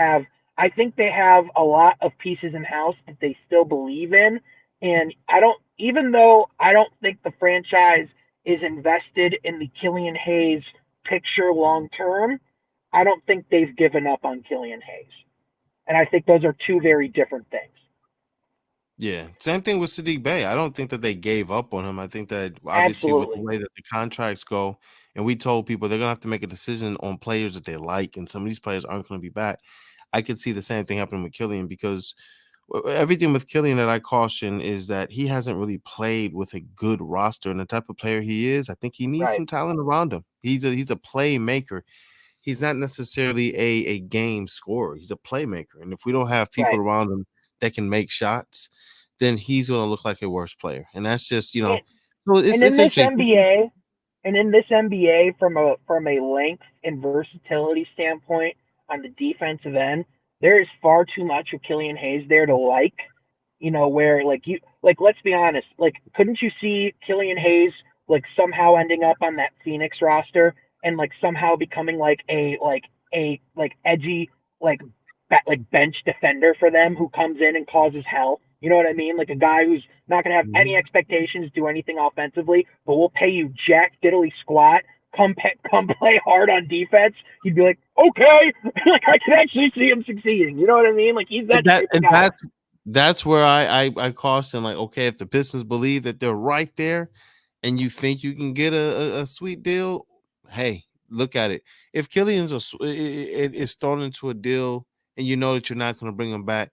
have a lot of pieces in house that they still believe in, and I don't even though I don't think the franchise is invested in the Killian Hayes picture long term. I don't think they've given up on Killian Hayes, and I think those are two very different things. yeah, same thing with Sadiq Bey. I don't think that they gave up on him. I think that obviously with the Absolutely way that the contracts go, and we told people they're gonna have to make a decision on players that they like, and some of these players aren't gonna be back. I could see the same thing happening with Killian because everything with Killian that I caution is that he hasn't really played with a good roster, and the type of player he is, I think he needs right, some talent around him. He's a playmaker. He's not necessarily a game scorer. He's a playmaker, and if we don't have people right. around him that can make shots, then he's going to look like a worse player, and that's just And, So it's and in it's this interesting. NBA, from a length and versatility standpoint on the defensive end, there is far too much of Killian Hayes there to like. Where let's be honest, like couldn't you see Killian Hayes like somehow ending up on that Phoenix roster and like somehow becoming like a edgy like like bench defender for them who comes in and causes hell. You know what I mean? Like a guy who's not going to have any Mhm. expectations, do anything offensively, but we'll pay you jack diddly squat. Come play hard on defense. You'd be like, okay, like I can actually see him succeeding. You know what I mean? Like he's that That type of and guy. that's where I caution, like, okay, if the Pistons believe that they're right there and you think you can get a sweet deal, hey, look at it. If Killian's is thrown into a deal and you know that you're not going to bring him back,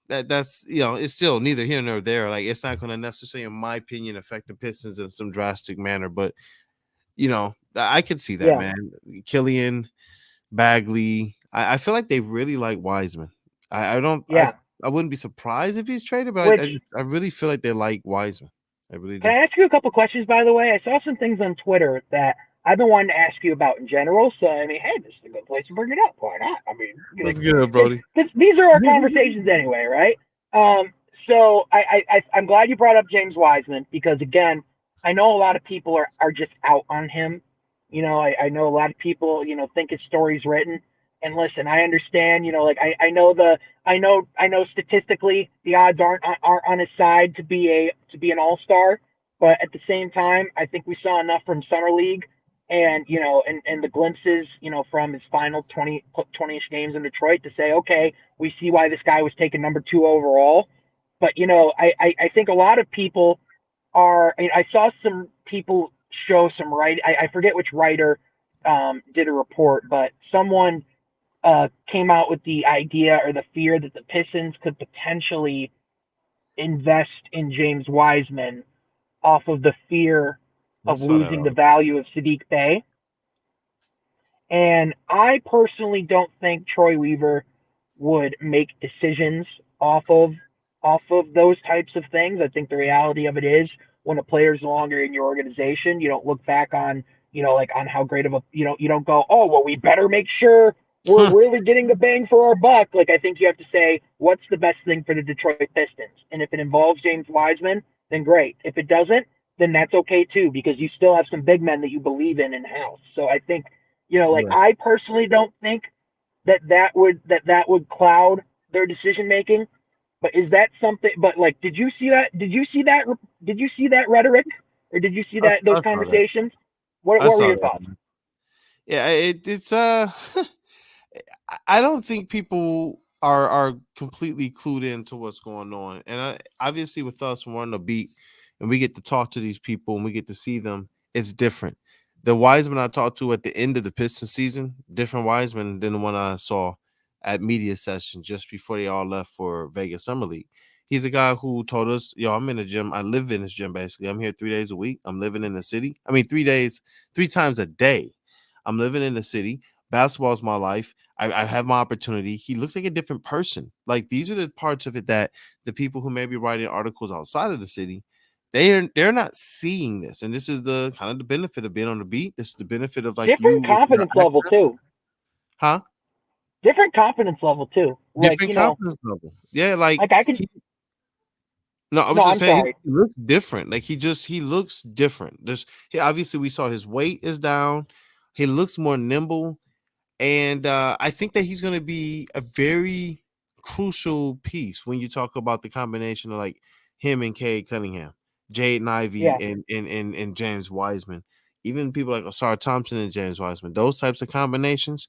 that's it's still neither here nor there. Like it's not going to necessarily, in my opinion, affect the Pistons in some drastic manner. But I could see that, Yeah, man. Killian, Bagley. I feel like they really like Wiseman. I don't. yeah. I wouldn't be surprised if he's traded, but Which I really feel like they like Wiseman. I really can do. I ask you a couple questions, by the way? I saw some things on Twitter that I've been wanting to ask you about in general. So, I mean, hey, this is a good place to bring it up. Why not? I mean, That's good, Brody. these are our conversations anyway, right? So I'm glad you brought up James Wiseman because, again, I know a lot of people are just out on him. I know a lot of people, think his story's written. And listen, I understand, like I know statistically the odds aren't on his side to be an all-star, but at the same time, I think we saw enough from summer league and and the glimpses from his final 20ish games in Detroit to say, okay, we see why this guy was taken number 2 overall. But I think a lot of people are. I saw some people show some I forget which writer did a report, but someone came out with the idea or the fear that the Pistons could potentially invest in James Wiseman off of the fear I of saw that losing the article. value of Sadiq Bey. And I personally don't think Troy Weaver would make decisions off of off of those types of things. I think the reality of it is when a player's no longer in your organization, you don't look back on, like on how great of a, you don't go, oh, well, we better make sure we're really getting the bang for our buck. Like, I think you have to say, what's the best thing for the Detroit Pistons? And if it involves James Wiseman, then great. If it doesn't, then that's okay too, because you still have some big men that you believe in house. So I think like Right. I personally don't think that would cloud their decision making. But is that something? But like, did you see that? Did you see that? Did you see that rhetoric, or did you see that those I saw that. conversations? What I What were saw your that. thoughts? Yeah, it's I don't think people are completely clued into what's going on, and obviously with us we're on the beat, and we get to talk to these people and we get to see them. It's different. The Wiseman I talked to at the end of the Pistons season, different Wiseman than the one I saw at media session just before they all left for Vegas Summer League. He's a guy who told us, "Yo, I'm in the gym. I live in this gym basically. I'm here 3 days a week. I'm living in the city. I mean, 3 days, 3 times a day. I'm living in the city. Basketball is my life. I have my opportunity." He looks like a different person. Like these are the parts of it that the people who may be writing articles outside of the city, they're not seeing this. And this is the kind of the benefit of being on the beat. This is the benefit of like you Different with your confidence level access. too. Huh? Different confidence level too. Like Different confidence level. Yeah, like like I can. he no, I was No, just I'm saying sorry. he looks different. Like he looks different. Obviously we saw his weight is down. He looks more nimble. And I think that he's going to be a very crucial piece when you talk about the combination of like him and Cade Cunningham, Jaden Ivey, Yeah, and James Wiseman. Even people like Osar Thompson and James Wiseman. Those types of combinations.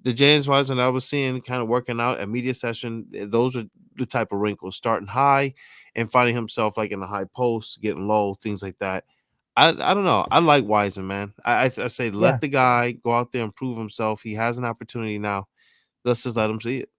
The James Wiseman I was seeing kind of working out at media session, those are the type of wrinkles starting high and finding himself like in the high post, getting low, things like that. I don't know. I like Wiseman, man. I say yeah. let the guy go out there and prove himself. He has an opportunity now. Let's just let him see it.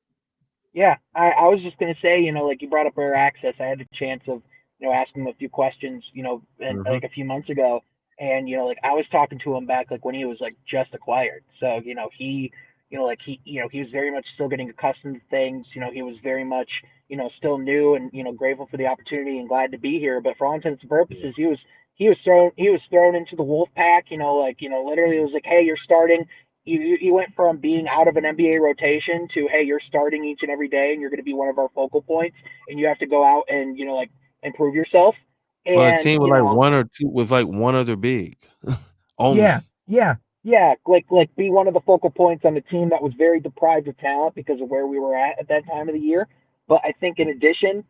Yeah, I was just gonna say, like you brought up rare access. I had the chance of, asking him a few questions, and Mm-hmm. like a few months ago, and like I was talking to him back like when he was like just acquired. So he was very much still getting accustomed to things. He was very much still new and grateful for the opportunity and glad to be here. But for all intents and Yeah. purposes, he was thrown into the wolf pack. Literally it was like, hey, you're starting. You went from being out of an NBA rotation to, hey, you're starting each and every day and you're going to be one of our focal points and you have to go out and like improve yourself. On a And team with like one or two with like one other big yeah, only. yeah. yeah, like be one of the focal points on the team that was very deprived of talent because of where we were at that time of the year. But I think in addition,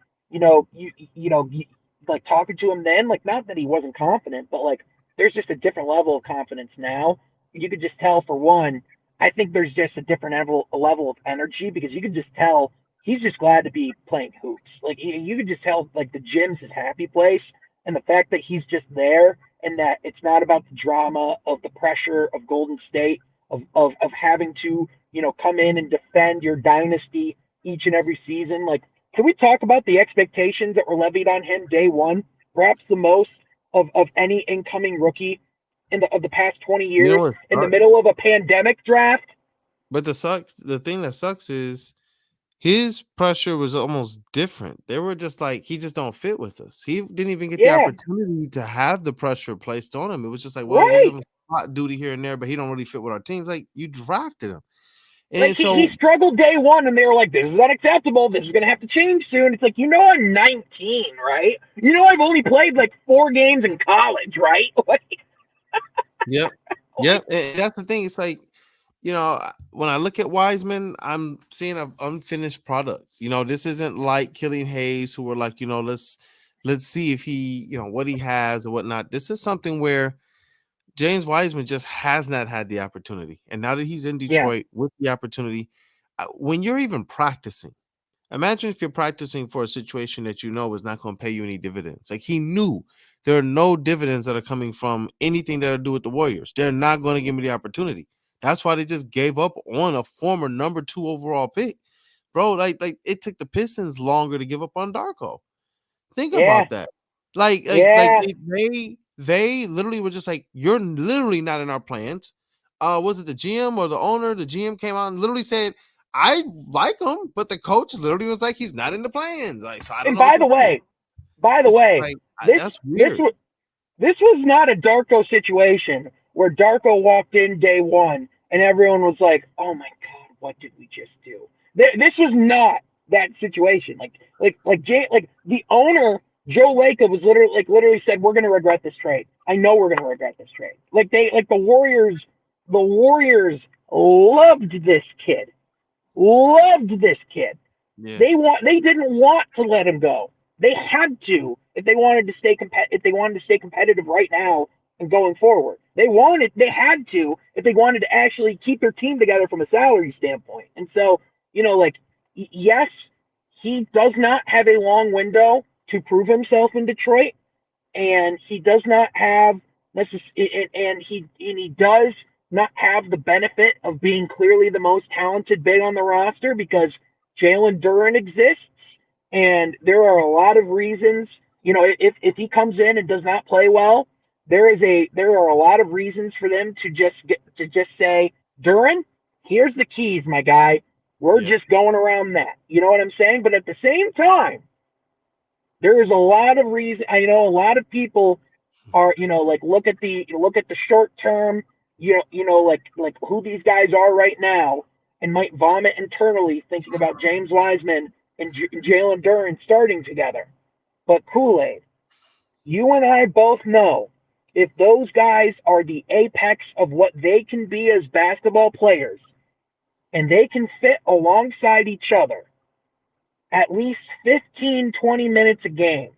like talking to him then, like not that he wasn't confident, but like there's just a different level of confidence now. You could just tell for one. I think there's just a different level of energy because you could just tell he's just glad to be playing hoops. Like you could just tell like the gym's his happy place, and the fact that he's just there and that it's not about the drama of the pressure of Golden State of having to come in and defend your dynasty each and every season. Like, can we talk about the expectations that were levied on him day one? Perhaps the most of any incoming rookie of the past 20 You know years what in the sucks? middle of a pandemic draft. But the thing that sucks is his pressure was almost different. They were just like, he just don't fit with us. He didn't even get the Yeah, opportunity to have the pressure placed on him. It was just like, well, we'll give right. him spot duty here and there, but he don't really fit with our teams. Like you drafted him, Like and he so struggled day one, and they were like, "This is unacceptable. This is going to have to change soon." It's like I'm 19, right? I've only played like 4 games in college, right? yep, yep. And that's the thing. It's like, when I look at Wiseman, I'm seeing an unfinished product. This isn't like Killian Hayes, who were like, let's see if he, what he has or whatnot. This is something where James Wiseman just has not had the opportunity. And now that he's in Yeah, Detroit with the opportunity, when you're even practicing, imagine if you're practicing for a situation that you know is not going to pay you any dividends. Like he knew there are no dividends that are coming from anything that to do with the Warriors. They're not going to give me the opportunity. That's why they just gave up on a former number 2 overall pick. Bro, like it took the Pistons longer to give up on Darko. Think yeah, about that. Like yeah. they literally were just like, you're literally not in our plans. Was it the GM or the owner? The GM came out and literally said, I like him, but the coach literally was like, he's not in the plans. Like, so I don't And know what to do. by the It's way, like this that's this weird. was this was not a Darko situation where Darko walked in day one and everyone was like, "Oh my god, what did we just do?" This was not that situation. Like the owner Joe Lacob was literally said, "We're going to regret this trade. I know we're going to regret this trade." Like the Warriors loved this kid, loved this kid. Yeah. They didn't want to let him go. They had to if they wanted to stay competitive right now and going forward. They had to if they wanted to actually keep their team together from a salary standpoint. And so, like yes, he does not have a long window to prove himself in Detroit, and he does not have and he does not have the benefit of being clearly the most talented big on the roster because Jalen Duren exists, and there are a lot of reasons. If he comes in and does not play well, there are a lot of reasons for them to just say, Duren, here's the keys, my guy. We're Yep. just going around that. You know what I'm saying? But at the same time, there is a lot of reason. I know a lot of people are like look at the short term. Like who these guys are right now, and might vomit internally thinking about James Wiseman and Jalen Duren starting together. But Kool Aid, you and I both know if those guys are the apex of what they can be as basketball players, and they can fit alongside each other at least 15-20 minutes a game,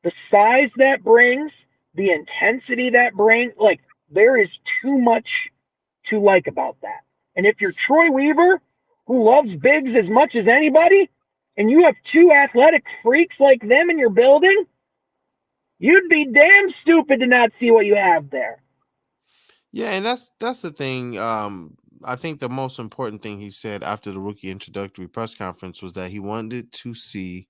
the size that brings, the intensity that brings, like there is too much to like about that. And if you're Troy Weaver, who loves bigs as much as anybody, and you have two athletic freaks like them in your building, you'd be damn stupid to not see what you have there. Yeah, and that's the thing. I think the most important thing he said after the rookie introductory press conference was that he wanted to see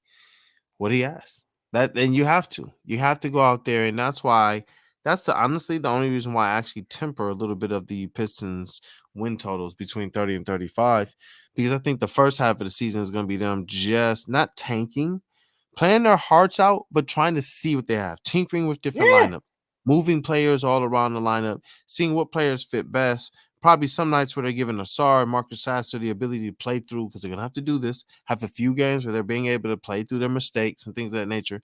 what he asked. That then you have to go out there, and that's honestly the only reason why I actually temper a little bit of the Pistons win totals between 30 and 35, because I think the first half of the season is going to be them just not tanking, playing their hearts out, but trying to see what they have, tinkering with different Yeah, lineups, moving players all around the lineup, seeing what players fit best. Probably some nights where they're giving Asar and Marcus Sasser the ability to play through, because they're gonna have to do this. Have a few games where they're being able to play through their mistakes and things of that nature.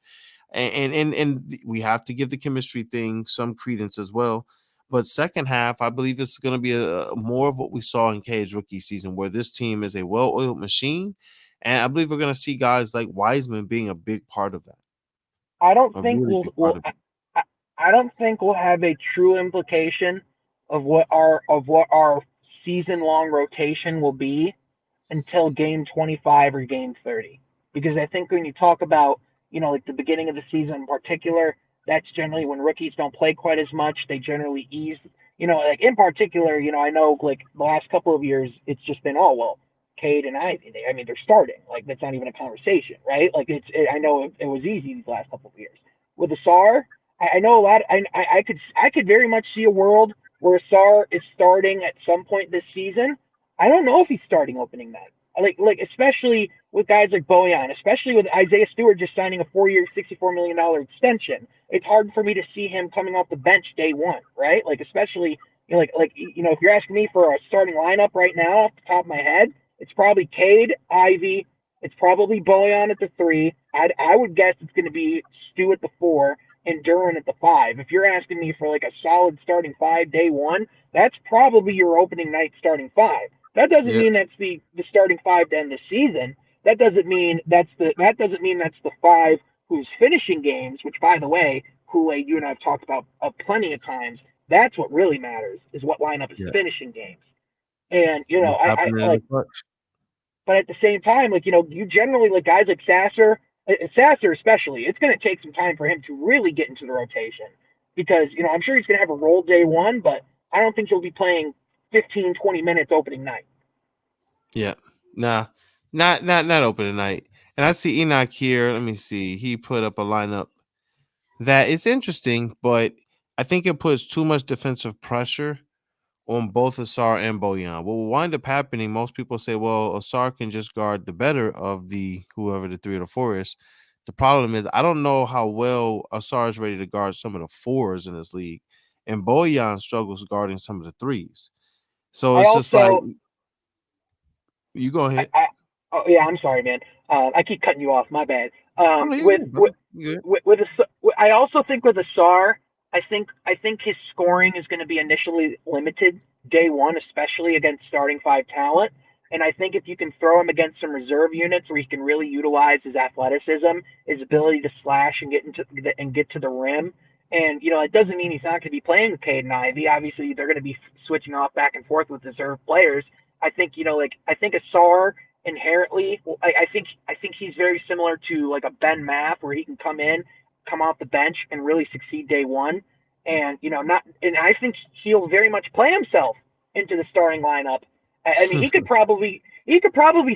And we have to give the chemistry thing some credence as well. But second half, I believe this is going to be a more of what we saw in Cade's rookie season, where this team is a well-oiled machine, and I believe we're going to see guys like Wiseman being a big part of that, I don't a think really we'll, big part we'll of it. I, I don't think we'll have a true implication of what our season long rotation will be until game 25 or game 30. Because I think when you talk about, like the beginning of the season in particular, that's generally when rookies don't play quite as much. They generally ease, like in particular, I know like the last couple of years, it's just been, oh, well, Cade and Ivey, I mean, they're starting. Like, that's not even a conversation, right? Like, I know it was easy these last couple of years. With Asar, I know a lot. I could very much see a world where Asar is starting at some point this season. I don't know if he's starting opening night. Like especially with guys like Bojan, especially with Isaiah Stewart just signing a 4-year, $64 million extension. It's hard for me to see him coming off the bench day one, right? Like especially if you're asking me for a starting lineup right now off the top of my head, it's probably Cade, Ivey. It's probably Bojan at the three. I would guess it's going to be Stu at the four and Duran at the five. If you're asking me for like a solid starting five day one, that's probably your opening night starting five. That doesn't Yeah, mean that's the starting five to end the season. That doesn't mean that's the five who's finishing games. Which, by the way, Kool-Aid, you and I have talked about plenty of times. That's what really matters is what lineup is yeah, finishing games. And what's happening I in the like, clutch? but at the same time, you generally like guys like Sasser especially. It's going to take some time for him to really get into the rotation because I'm sure he's going to have a role day one, but I don't think he'll be playing 15, 20 minutes opening night. Yeah, nah, not open tonight. And I see Enoch here. Let me see. He put up a lineup that is interesting, but I think it puts too much defensive pressure on both Asar and Boyan. What will wind up happening, most people say, well, Asar can just guard the better of the whoever the three or the four is. The problem is, I don't know how well Asar is ready to guard some of the fours in this league, and Boyan struggles guarding some of the threes. So I it's just like, also you go I, ahead. I oh yeah, I'm sorry, man. I keep cutting you off. My bad. Oh, no, you're With good, with brother. You good. with I also think with Asar, I think his scoring is going to be initially limited day one, especially against starting five talent. And I think if you can throw him against some reserve units where he can really utilize his athleticism, his ability to slash and get to the rim, and it doesn't mean he's not going to be playing with Cade and Ivy. Obviously, they're going to be switching off back and forth with reserve players. I think Asar inherently, I think he's very similar to like a Ben Math, where he can come off the bench, and really succeed day one. And I think he'll very much play himself into the starting lineup. I mean, he could probably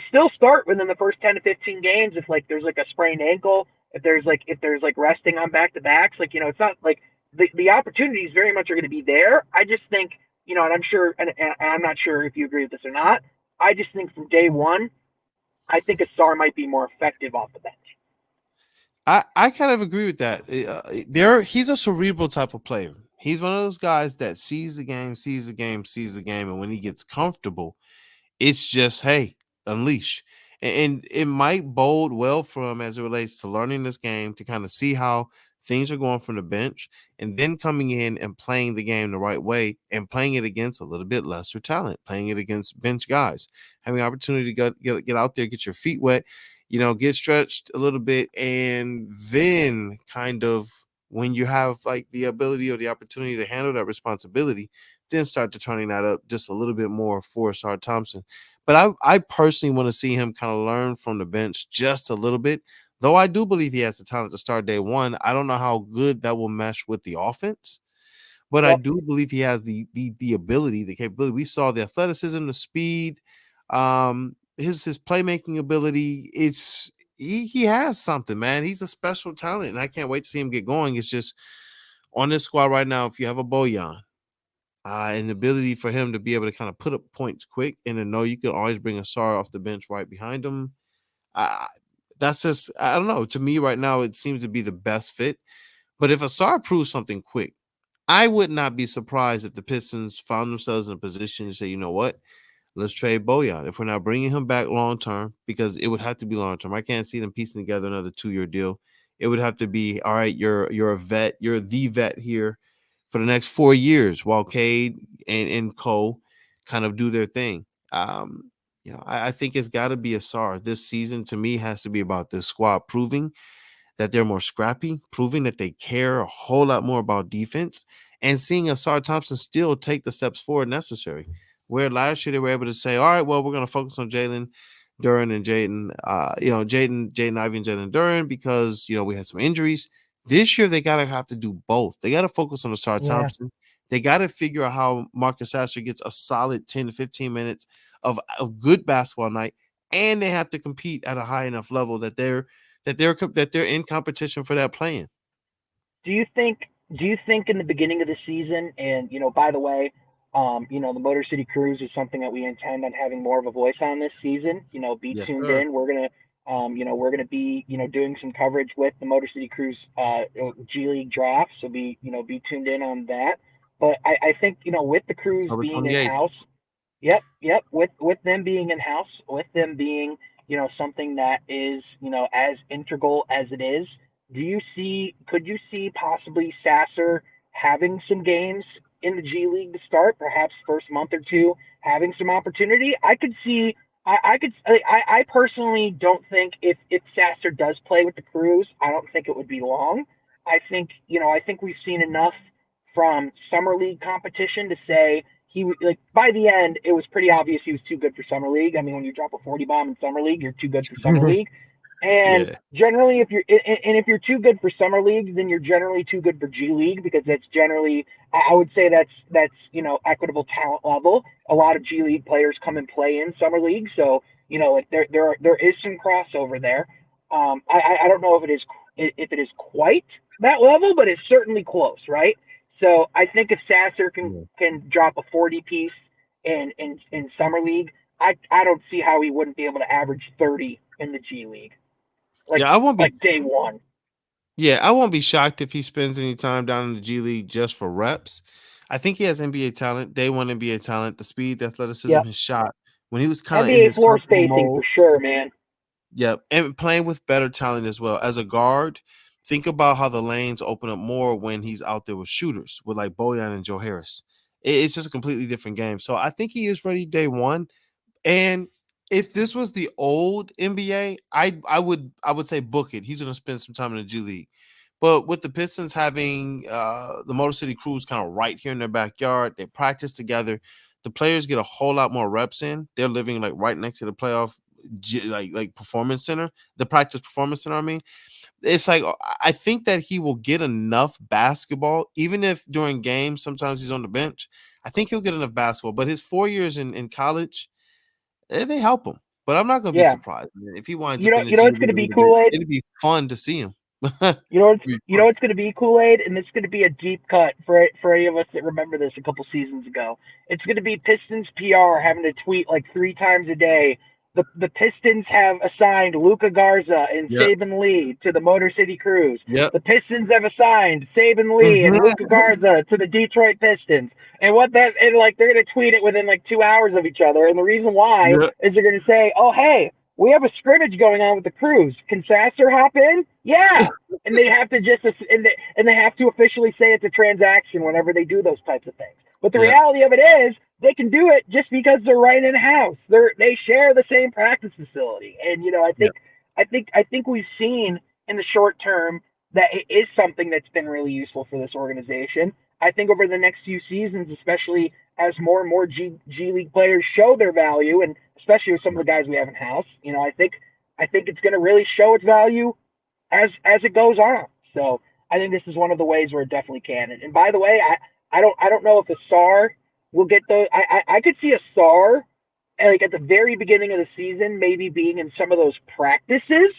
still start within the first 10 to 15 games if like there's like a sprained ankle, if there's like resting on back to backs. It's not like the opportunities very much are going to be there. I just think and I'm sure, and I'm not sure if you agree with this or not. I just think from day one, I think Asar might be more effective off the bench. I kind of agree with that. There, he's a cerebral type of player. He's one of those guys that sees the game, sees the game, sees the game, and when he gets comfortable, it's just, hey, unleash. And it might bode well for him as it relates to learning this game, to kind of see how things are going from the bench, and then coming in and playing the game the right way, and playing it against a little bit lesser talent, playing it against bench guys, having opportunity to get out there, get your feet wet, get stretched a little bit, and then kind of, when you have like the ability or the opportunity to handle that responsibility, then start to turning that up just a little bit more for Sar Thompson. But I personally want to see him kind of learn from the bench just a little bit. Though I do believe he has the talent to start day one. I don't know how good that will mesh with the offense, but I Yep. do believe he has the ability, the capability. We saw the athleticism, the speed, his playmaking ability. He has something, man. He's a special talent, and I can't wait to see him get going. It's just, on this squad right now, if you have a Bojan, and the ability for him to be able to kind of put up points quick, and to know you can always bring a Sar off the bench right behind him. I, that's just, I don't know. To me, right now, it seems to be the best fit. But if Asar proves something quick, I would not be surprised if the Pistons found themselves in a position to say, you know what, let's trade Bojan. If we're not bringing him back long term, because it would have to be long term. I can't see them piecing together another 2-year deal. It would have to be, all right, you're a vet, you're the vet here for the next 4 years while Cade and Cole kind of do their thing. I think it's got to be a SAR. This season to me has to be about this squad proving that they're more scrappy, proving that they care a whole lot more about defense, and seeing Asar Thompson still take the steps forward necessary. Where last year they were able to say, all right, well, we're going to focus on Jalen Duran and Jaden, Jaden Ivey and Jalen Duran because, we had some injuries. This year they got to have to do both. They got to focus on Asar Yeah. Thompson. They got to figure out how Marcus Sasser gets a solid 10 to 15 minutes of a good basketball night, and they have to compete at a high enough level that they're in competition for that playing. Do you think do you think in the beginning of the season, and by the way, the Motor City Cruise is something that we intend on having more of a voice on this season. Be Yes, tuned sir. in. We're gonna be doing some coverage with the Motor City Cruise G League draft. So be tuned in on that. But I think with the Cruise October being in 28th. house. Yep, yep. With them being in house, with them being something that is as integral as it is, could you see possibly Sasser having some games in the G League to start, perhaps first month or two, having some opportunity? I could see. I personally don't think if Sasser does play with the Crews, I don't think it would be long. I think we've seen enough from summer league competition to say like by the end it was pretty obvious he was too good for summer league. I mean, when you drop a 40 bomb in summer league, you're too good for summer league. And Yeah. generally, if you're too good for summer league, then you're generally too good for G League, because that's generally, I would say that's equitable talent level. A lot of G League players come and play in summer league, so like there is some crossover there. I don't know if it is quite that level, but it's certainly close, right? So I think if Sasser can Yeah. can drop a 40 piece in summer league, I don't see how he wouldn't be able to average 30 in the G League, like Yeah, I won't be like day one. yeah, I won't be shocked if he spends any time down in the G League just for reps. I think he has NBA talent, day one NBA talent, the speed, the athleticism, Yep. his shot. When he was kind of in NBA his floor comfortable spacing for mode, sure, man. yep, and playing with better talent as well. As a guard, think about how the lanes open up more when he's out there with shooters, with like Bojan and Joe Harris. It's just a completely different game. So I think he is ready day one. And if this was the old NBA, I would say book it. He's going to spend some time in the G League. But with the Pistons having the Motor City Cruise kind of right here in their backyard, they practice together. The players get a whole lot more reps in. They're living like right next to the playoff, like performance center, the practice performance center. I mean, it's like I think that he will get enough basketball, even if during games sometimes he's on the bench. I think he'll get enough basketball. But his 4 years in college, they help him. But I'm not gonna be Yeah. surprised, man. If he winds You up know in the you know G it's League gonna a be little bit, Kool Aid. it'd be fun to see him. You know it's It'd be you know fun. it's going to be Kool-Aid, and it's going to be a deep cut for any of us that remember this a couple seasons ago. It's going to be Pistons PR having to tweet like 3 times a day. The Pistons have assigned Luca Garza and Yep. Saban Lee to the Motor City Cruise. Yep. The Pistons have assigned Saban Lee and Luca Garza to the Detroit Pistons. And like they're going to tweet it within like 2 hours of each other. And the reason why Yep. is they're going to say, "Oh, hey, we have a scrimmage going on with the Cruise. Can Sasser hop in?" Yeah, and they have to they have to officially say it's a transaction whenever they do those types of things. But the Yep. reality of it is they can do it just because they're right in house. They share the same practice facility, and Yep. I think we've seen in the short term that it is something that's been really useful for this organization. I think over the next few seasons, especially as more and more G League players show their value, and especially with some of the guys we have in house, I think it's going to really show its value as it goes on. So I think this is one of the ways where it definitely can. And by the way, I don't know if a SAR will get those. I could see a SAR like at the very beginning of the season, maybe being in some of those practices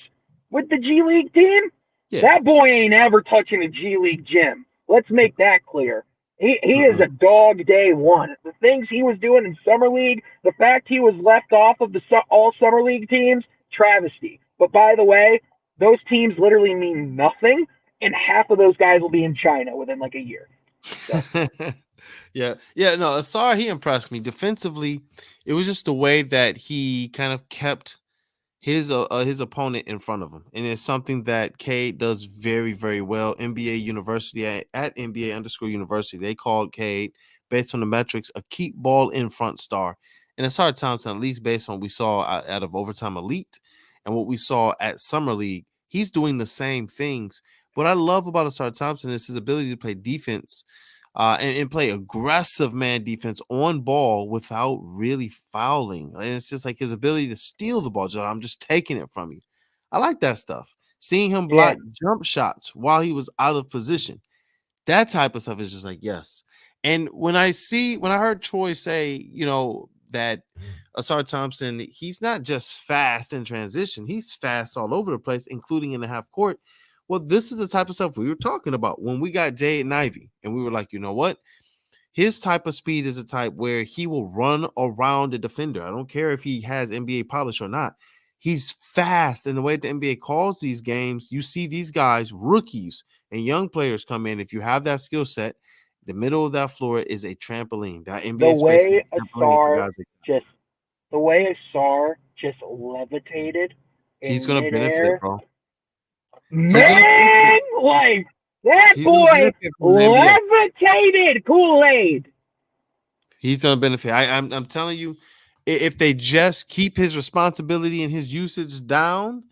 with the G League team. Yeah. That boy ain't ever touching a G League gym. Let's make that clear. He is Mm-mm. a dog day one. The things he was doing in summer league, the fact he was left off of the all summer league teams, travesty. But by the way, those teams literally mean nothing, and half of those guys will be in China within like a year. So Yeah. Yeah. No, Asar, he impressed me. Defensively, it was just the way that he kind of kept his opponent in front of him, and it's something that Cade does very, very well. NBA University at NBA underscore University, they called Cade, based on the metrics, a keep ball in front star. And it's hard Thompson, at least based on what we saw out of Overtime Elite and what we saw at Summer League, he's doing the same things. What I love about Asar Thompson is his ability to play defense, and play aggressive man defense on ball without really fouling. And it's just like his ability to steal the ball. I'm just taking it from you. I like that stuff. Seeing him Yeah, block jump shots while he was out of position, that type of stuff is just like, yes. And when I heard Troy say, that Asar Thompson, he's not just fast in transition, he's fast all over the place, including in the half court. Well, this is the type of stuff we were talking about when we got Jaden and Ivey. And we were like, you know what? His type of speed is a type where he will run around the defender. I don't care if he has NBA polish or not. He's fast. And the way the NBA calls these games, you see these guys, rookies and young players come in. If you have that skill set, the middle of that floor is a trampoline. That the NBA space is way a trampoline for guys like that. just the way Asar just levitated He's in going to benefit, midair, bro. He's going to benefit. man, like that He's going to boy benefit from the NBA. levitated Kool-Aid. He's going to benefit. I'm telling you, if they just keep his responsibility and his usage down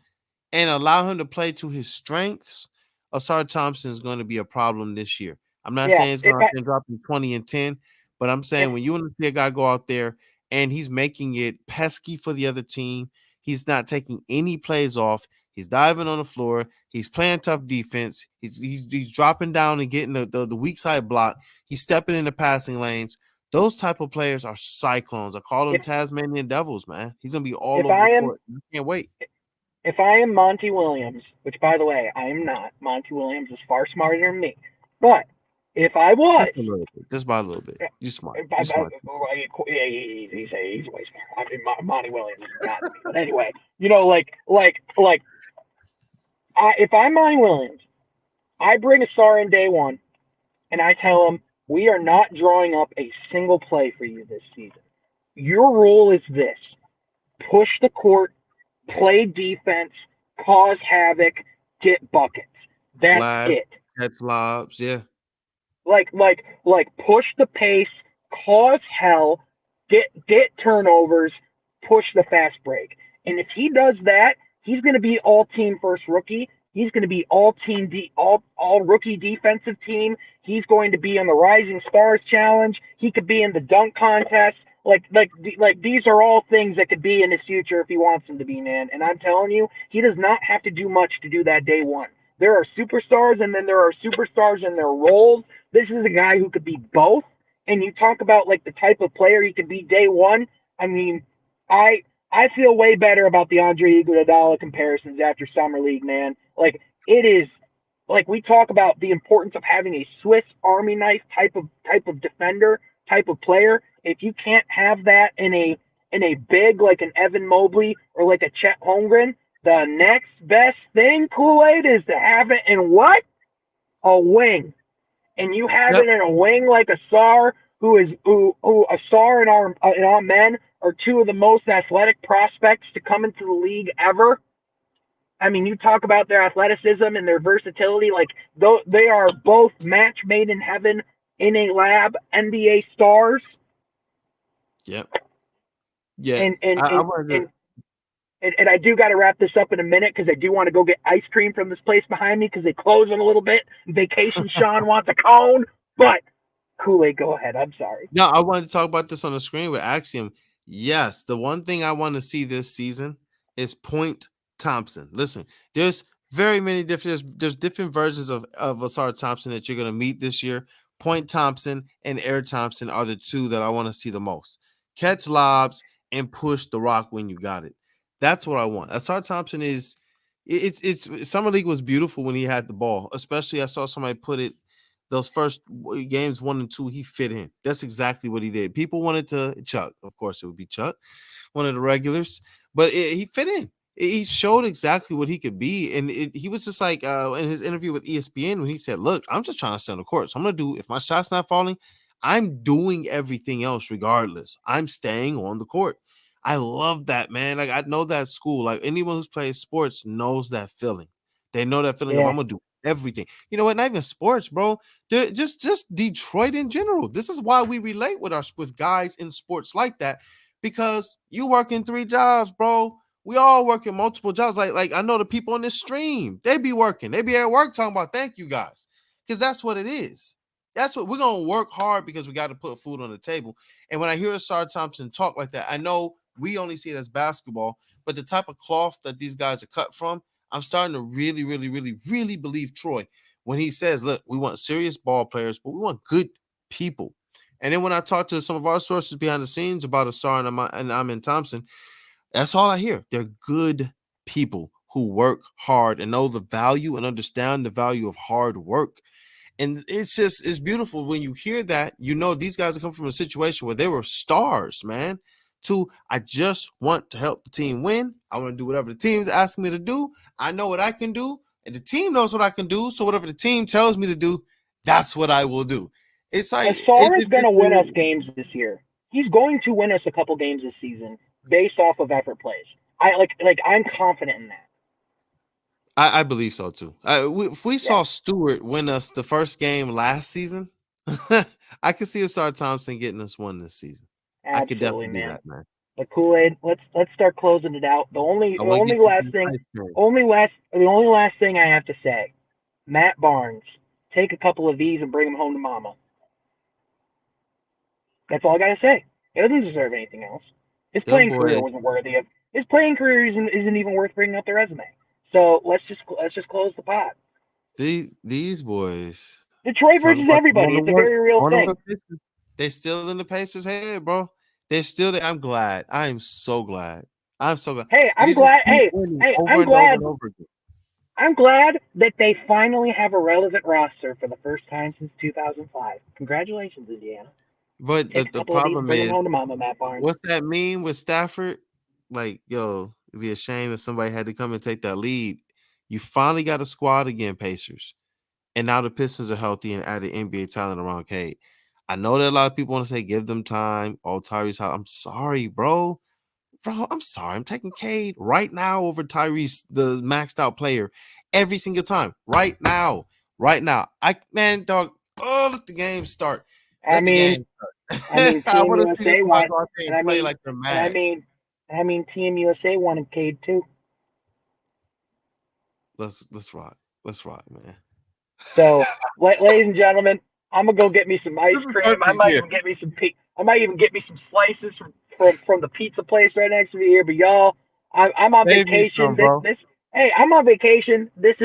and allow him to play to his strengths, Asar Thompson is going to be a problem this year. I'm not Yeah, saying it's going to drop him 20 and 10, but I'm if saying when you want to see a guy go out there and he's making it pesky for the other team, he's not taking any plays off. He's diving on the floor. He's playing tough defense. He's dropping down and getting the weak side block. He's stepping in the passing lanes. Those type of players are cyclones. I call them if Tasmanian devils, man. He's gonna be all if over I the am court. I can't wait. if I am Monty Williams, which by the way I am not, Monty Williams is far smarter than me. But if I was, Just a little bit. Just by a little bit. You smart. if I, You smart. he's way smart. I mean, Monty Williams has got to be. But anyway, if I'm Monty Williams, I bring Asar in day one, and I tell him we are not drawing up a single play for you this season. Your rule is this: push the court, play defense, cause havoc, get buckets. That's Flag, it. catch lobs. Yeah. Like push the pace, cause hell, get turnovers, push the fast break. And if he does that, he's going to be all team first rookie. He's going to be all rookie defensive team. He's going to be on the Rising Stars Challenge. He could be in the dunk contest. Like these are all things that could be in his future if he wants them to be, man. And I'm telling you, he does not have to do much to do that day one. There are superstars, and then there are superstars in their roles. This is a guy who could be both. And you talk about like the type of player he could be day one. I mean, I feel way better about the Andre Iguodala comparisons after summer league, man. Like it is, like we talk about the importance of having a Swiss Army knife type of defender, type of player. If you can't have that in a big like an Evan Mobley or like a Chet Holmgren, the next best thing, Kool-Aid, is to have it in what? A wing. And you have Yep. it in a wing like Asar, who Asar and our men are two of the most athletic prospects to come into the league ever. I mean, you talk about their athleticism and their versatility, like they are both match made in heaven in a lab, NBA stars. Yep. Yeah. And and I and, wanted and to. and I do got to wrap this up in a minute because I do want to go get ice cream from this place behind me because they close in a little bit. Vacation Sean wants a cone, but Kool-Aid, go ahead. I'm sorry. No, I wanted to talk about this on the screen with Axiom. Yes, the one thing I want to see this season is Point Thompson. Listen, there's very many different there's different versions of Asar Thompson that you're gonna meet this year. Point Thompson and Air Thompson are the two that I want to see the most. Catch lobs and push the rock when you got it. That's what I want. Asar Thompson is it's Summer League was beautiful when he had the ball. Especially I saw somebody put it those first games 1 and 2, he fit in. That's exactly what he did. People wanted to Chuck, of course, it would be Chuck, one of the regulars, but he fit in. He showed exactly what he could be, and he was just like in his interview with ESPN when he said, "Look, I'm just trying to stay on the court. So I'm gonna do if my shot's not falling, I'm doing everything else regardless. I'm staying on the court." I love that, man. Like I know that school. Like anyone who's played sports knows that feeling. They know that feeling of Yeah. I'm gonna do everything. You know what? Not even sports, bro. Just Detroit in general. This is why we relate with guys in sports like that, because you work in 3 jobs, bro. We all work in multiple jobs. Like I know the people on this stream, they be working. They be at work talking about thank you guys, because that's what it is. That's what we're gonna work hard because we got to put food on the table. And when I hear Asar Thompson talk like that, I know we only see it as basketball, but the type of cloth that these guys are cut from, I'm starting to really, really, really, really believe Troy when he says, look, we want serious ball players, but we want good people. And then when I talk to some of our sources behind the scenes about Asar and Amin Thompson, that's all I hear. They're good people who work hard and know the value and understand the value of hard work. And it's beautiful when you hear that. You know, these guys are coming from a situation where they were stars, man. To I just want to help the team win. I want to do whatever the team's asking me to do. I know what I can do, and the team knows what I can do. So whatever the team tells me to do, that's what I will do. It's like Asar is going to win us games this year. He's going to win us a couple games this season based off of effort plays. I'm confident in that. I believe so too. If we Yeah, saw Stewart win us the first game last season, I could see Asar Thompson getting us one this season. I could absolutely, definitely do man. that, man. But Kool-Aid, let's start closing it out. The only I the want to only get you last some thing, ice cream. the only last thing I have to say, Matt Barnes, take a couple of these and bring them home to Mama. That's all I gotta say. He doesn't deserve anything else. His Them playing career boys, wasn't worthy of. His playing career isn't even worth bringing up the resume. So let's just close the pot. these boys Detroit talk versus about everybody. It's a very real going to thing. work Pistons. They still in the Pacers' head, bro. They're still there. I'm glad. I am so glad. I'm so glad. Hey, They I'm just glad. keep winning over I'm and over glad. and over again. I'm glad that they finally have a relevant roster for the first time since 2005. Congratulations, Indiana. But Take a the couple of these and problem bring them is, home to Mama, Matt Barnes. what's that mean with Stafford? Like, yo, it'd be a shame if somebody had to come and take that lead. You finally got a squad again, Pacers. And now the Pistons are healthy and added NBA talent around Cade. I know that a lot of people want to say give them time. Oh, Tyrese, I'm sorry, bro. Bro, I'm sorry. I'm taking Cade right now over Tyrese, the maxed out player, every single time. Right now. Right now. Dog. Oh, let the game start. I Let the mean, game I start. mean, I Team want to see this USA squad won, go out there and and play like they're mad. Team USA wanted Cade too. Let's rock. Let's rock, man. So, ladies and gentlemen, I'm gonna go get me some ice This is cream. I perfect might here. even get me some I might even get me some slices from the pizza place right next to me here. But y'all, I'm on Save me vacation. some, bro. Hey, I'm on vacation. This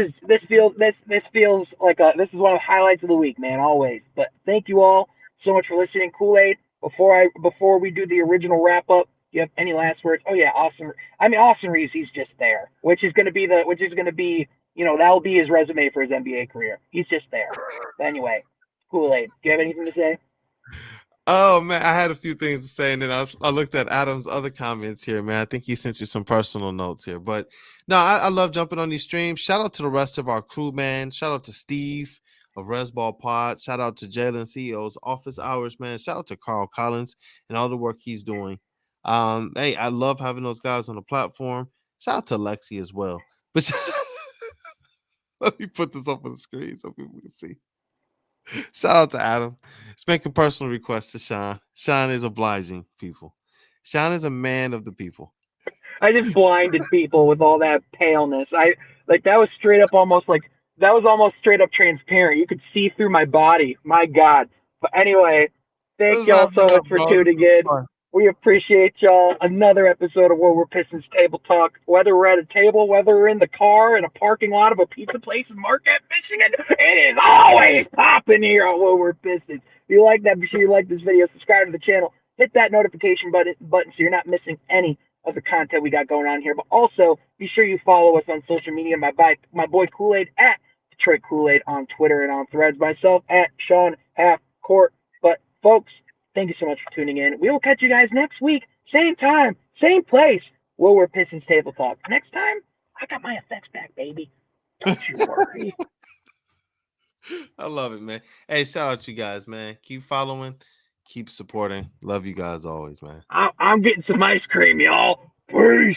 feels like this is one of the highlights of the week, man. Always. But thank you all so much for listening, Kool-Aid. Before we do the original wrap up, you have any last words? Oh yeah, Austin Reeves, he's just there, which is gonna be that'll be his resume for his NBA career. He's just there. But anyway, Kool-Aid, do you have anything to say? Oh man, I had a few things to say, and then I looked at Adam's other comments here, man. I think he sent you some personal notes here, but no, I love jumping on these streams. Shout out to the rest of our crew, man. Shout out to Steve of Resball Pod. Shout out to Jalen CEO's Office Hours, man. Shout out to Carl Collins and all the work he's doing. Hey, I love having those guys on the platform. Shout out to Lexi as well. But let me put this up on the screen so people can see. Shout out to Adam. It's making personal requests to Sean. Sean is obliging people. Sean is a man of the people. I just blinded people with all that paleness. I like that was straight up almost like that was almost straight up transparent. You could see through my body. My God. But anyway, thank Let's y'all wrap so it up, much for bro. This tuning was in. fun. We appreciate y'all. Another episode of Where We're Pistons Table Talk. Whether we're at a table, whether we're in the car, in a parking lot of a pizza place in Marquette, Michigan, it is always popping here on Where We're Pistons. If you like that, be sure you like this video, subscribe to the channel, hit that notification button so you're not missing any of the content we got going on here. But also, be sure you follow us on social media. My boy Kool-Aid at Detroit Kool-Aid on Twitter and on Threads. Myself at Sean Half Court. But folks, thank you so much for tuning in. We will catch you guys next week, same time, same place. Where we're Pistons Table Talk. Next time, I got my effects back, baby. Don't you worry. I love it, man. Hey, shout out to you guys, man. Keep following, Keep supporting. Love you guys always, man. I'm getting some ice cream, y'all. Peace.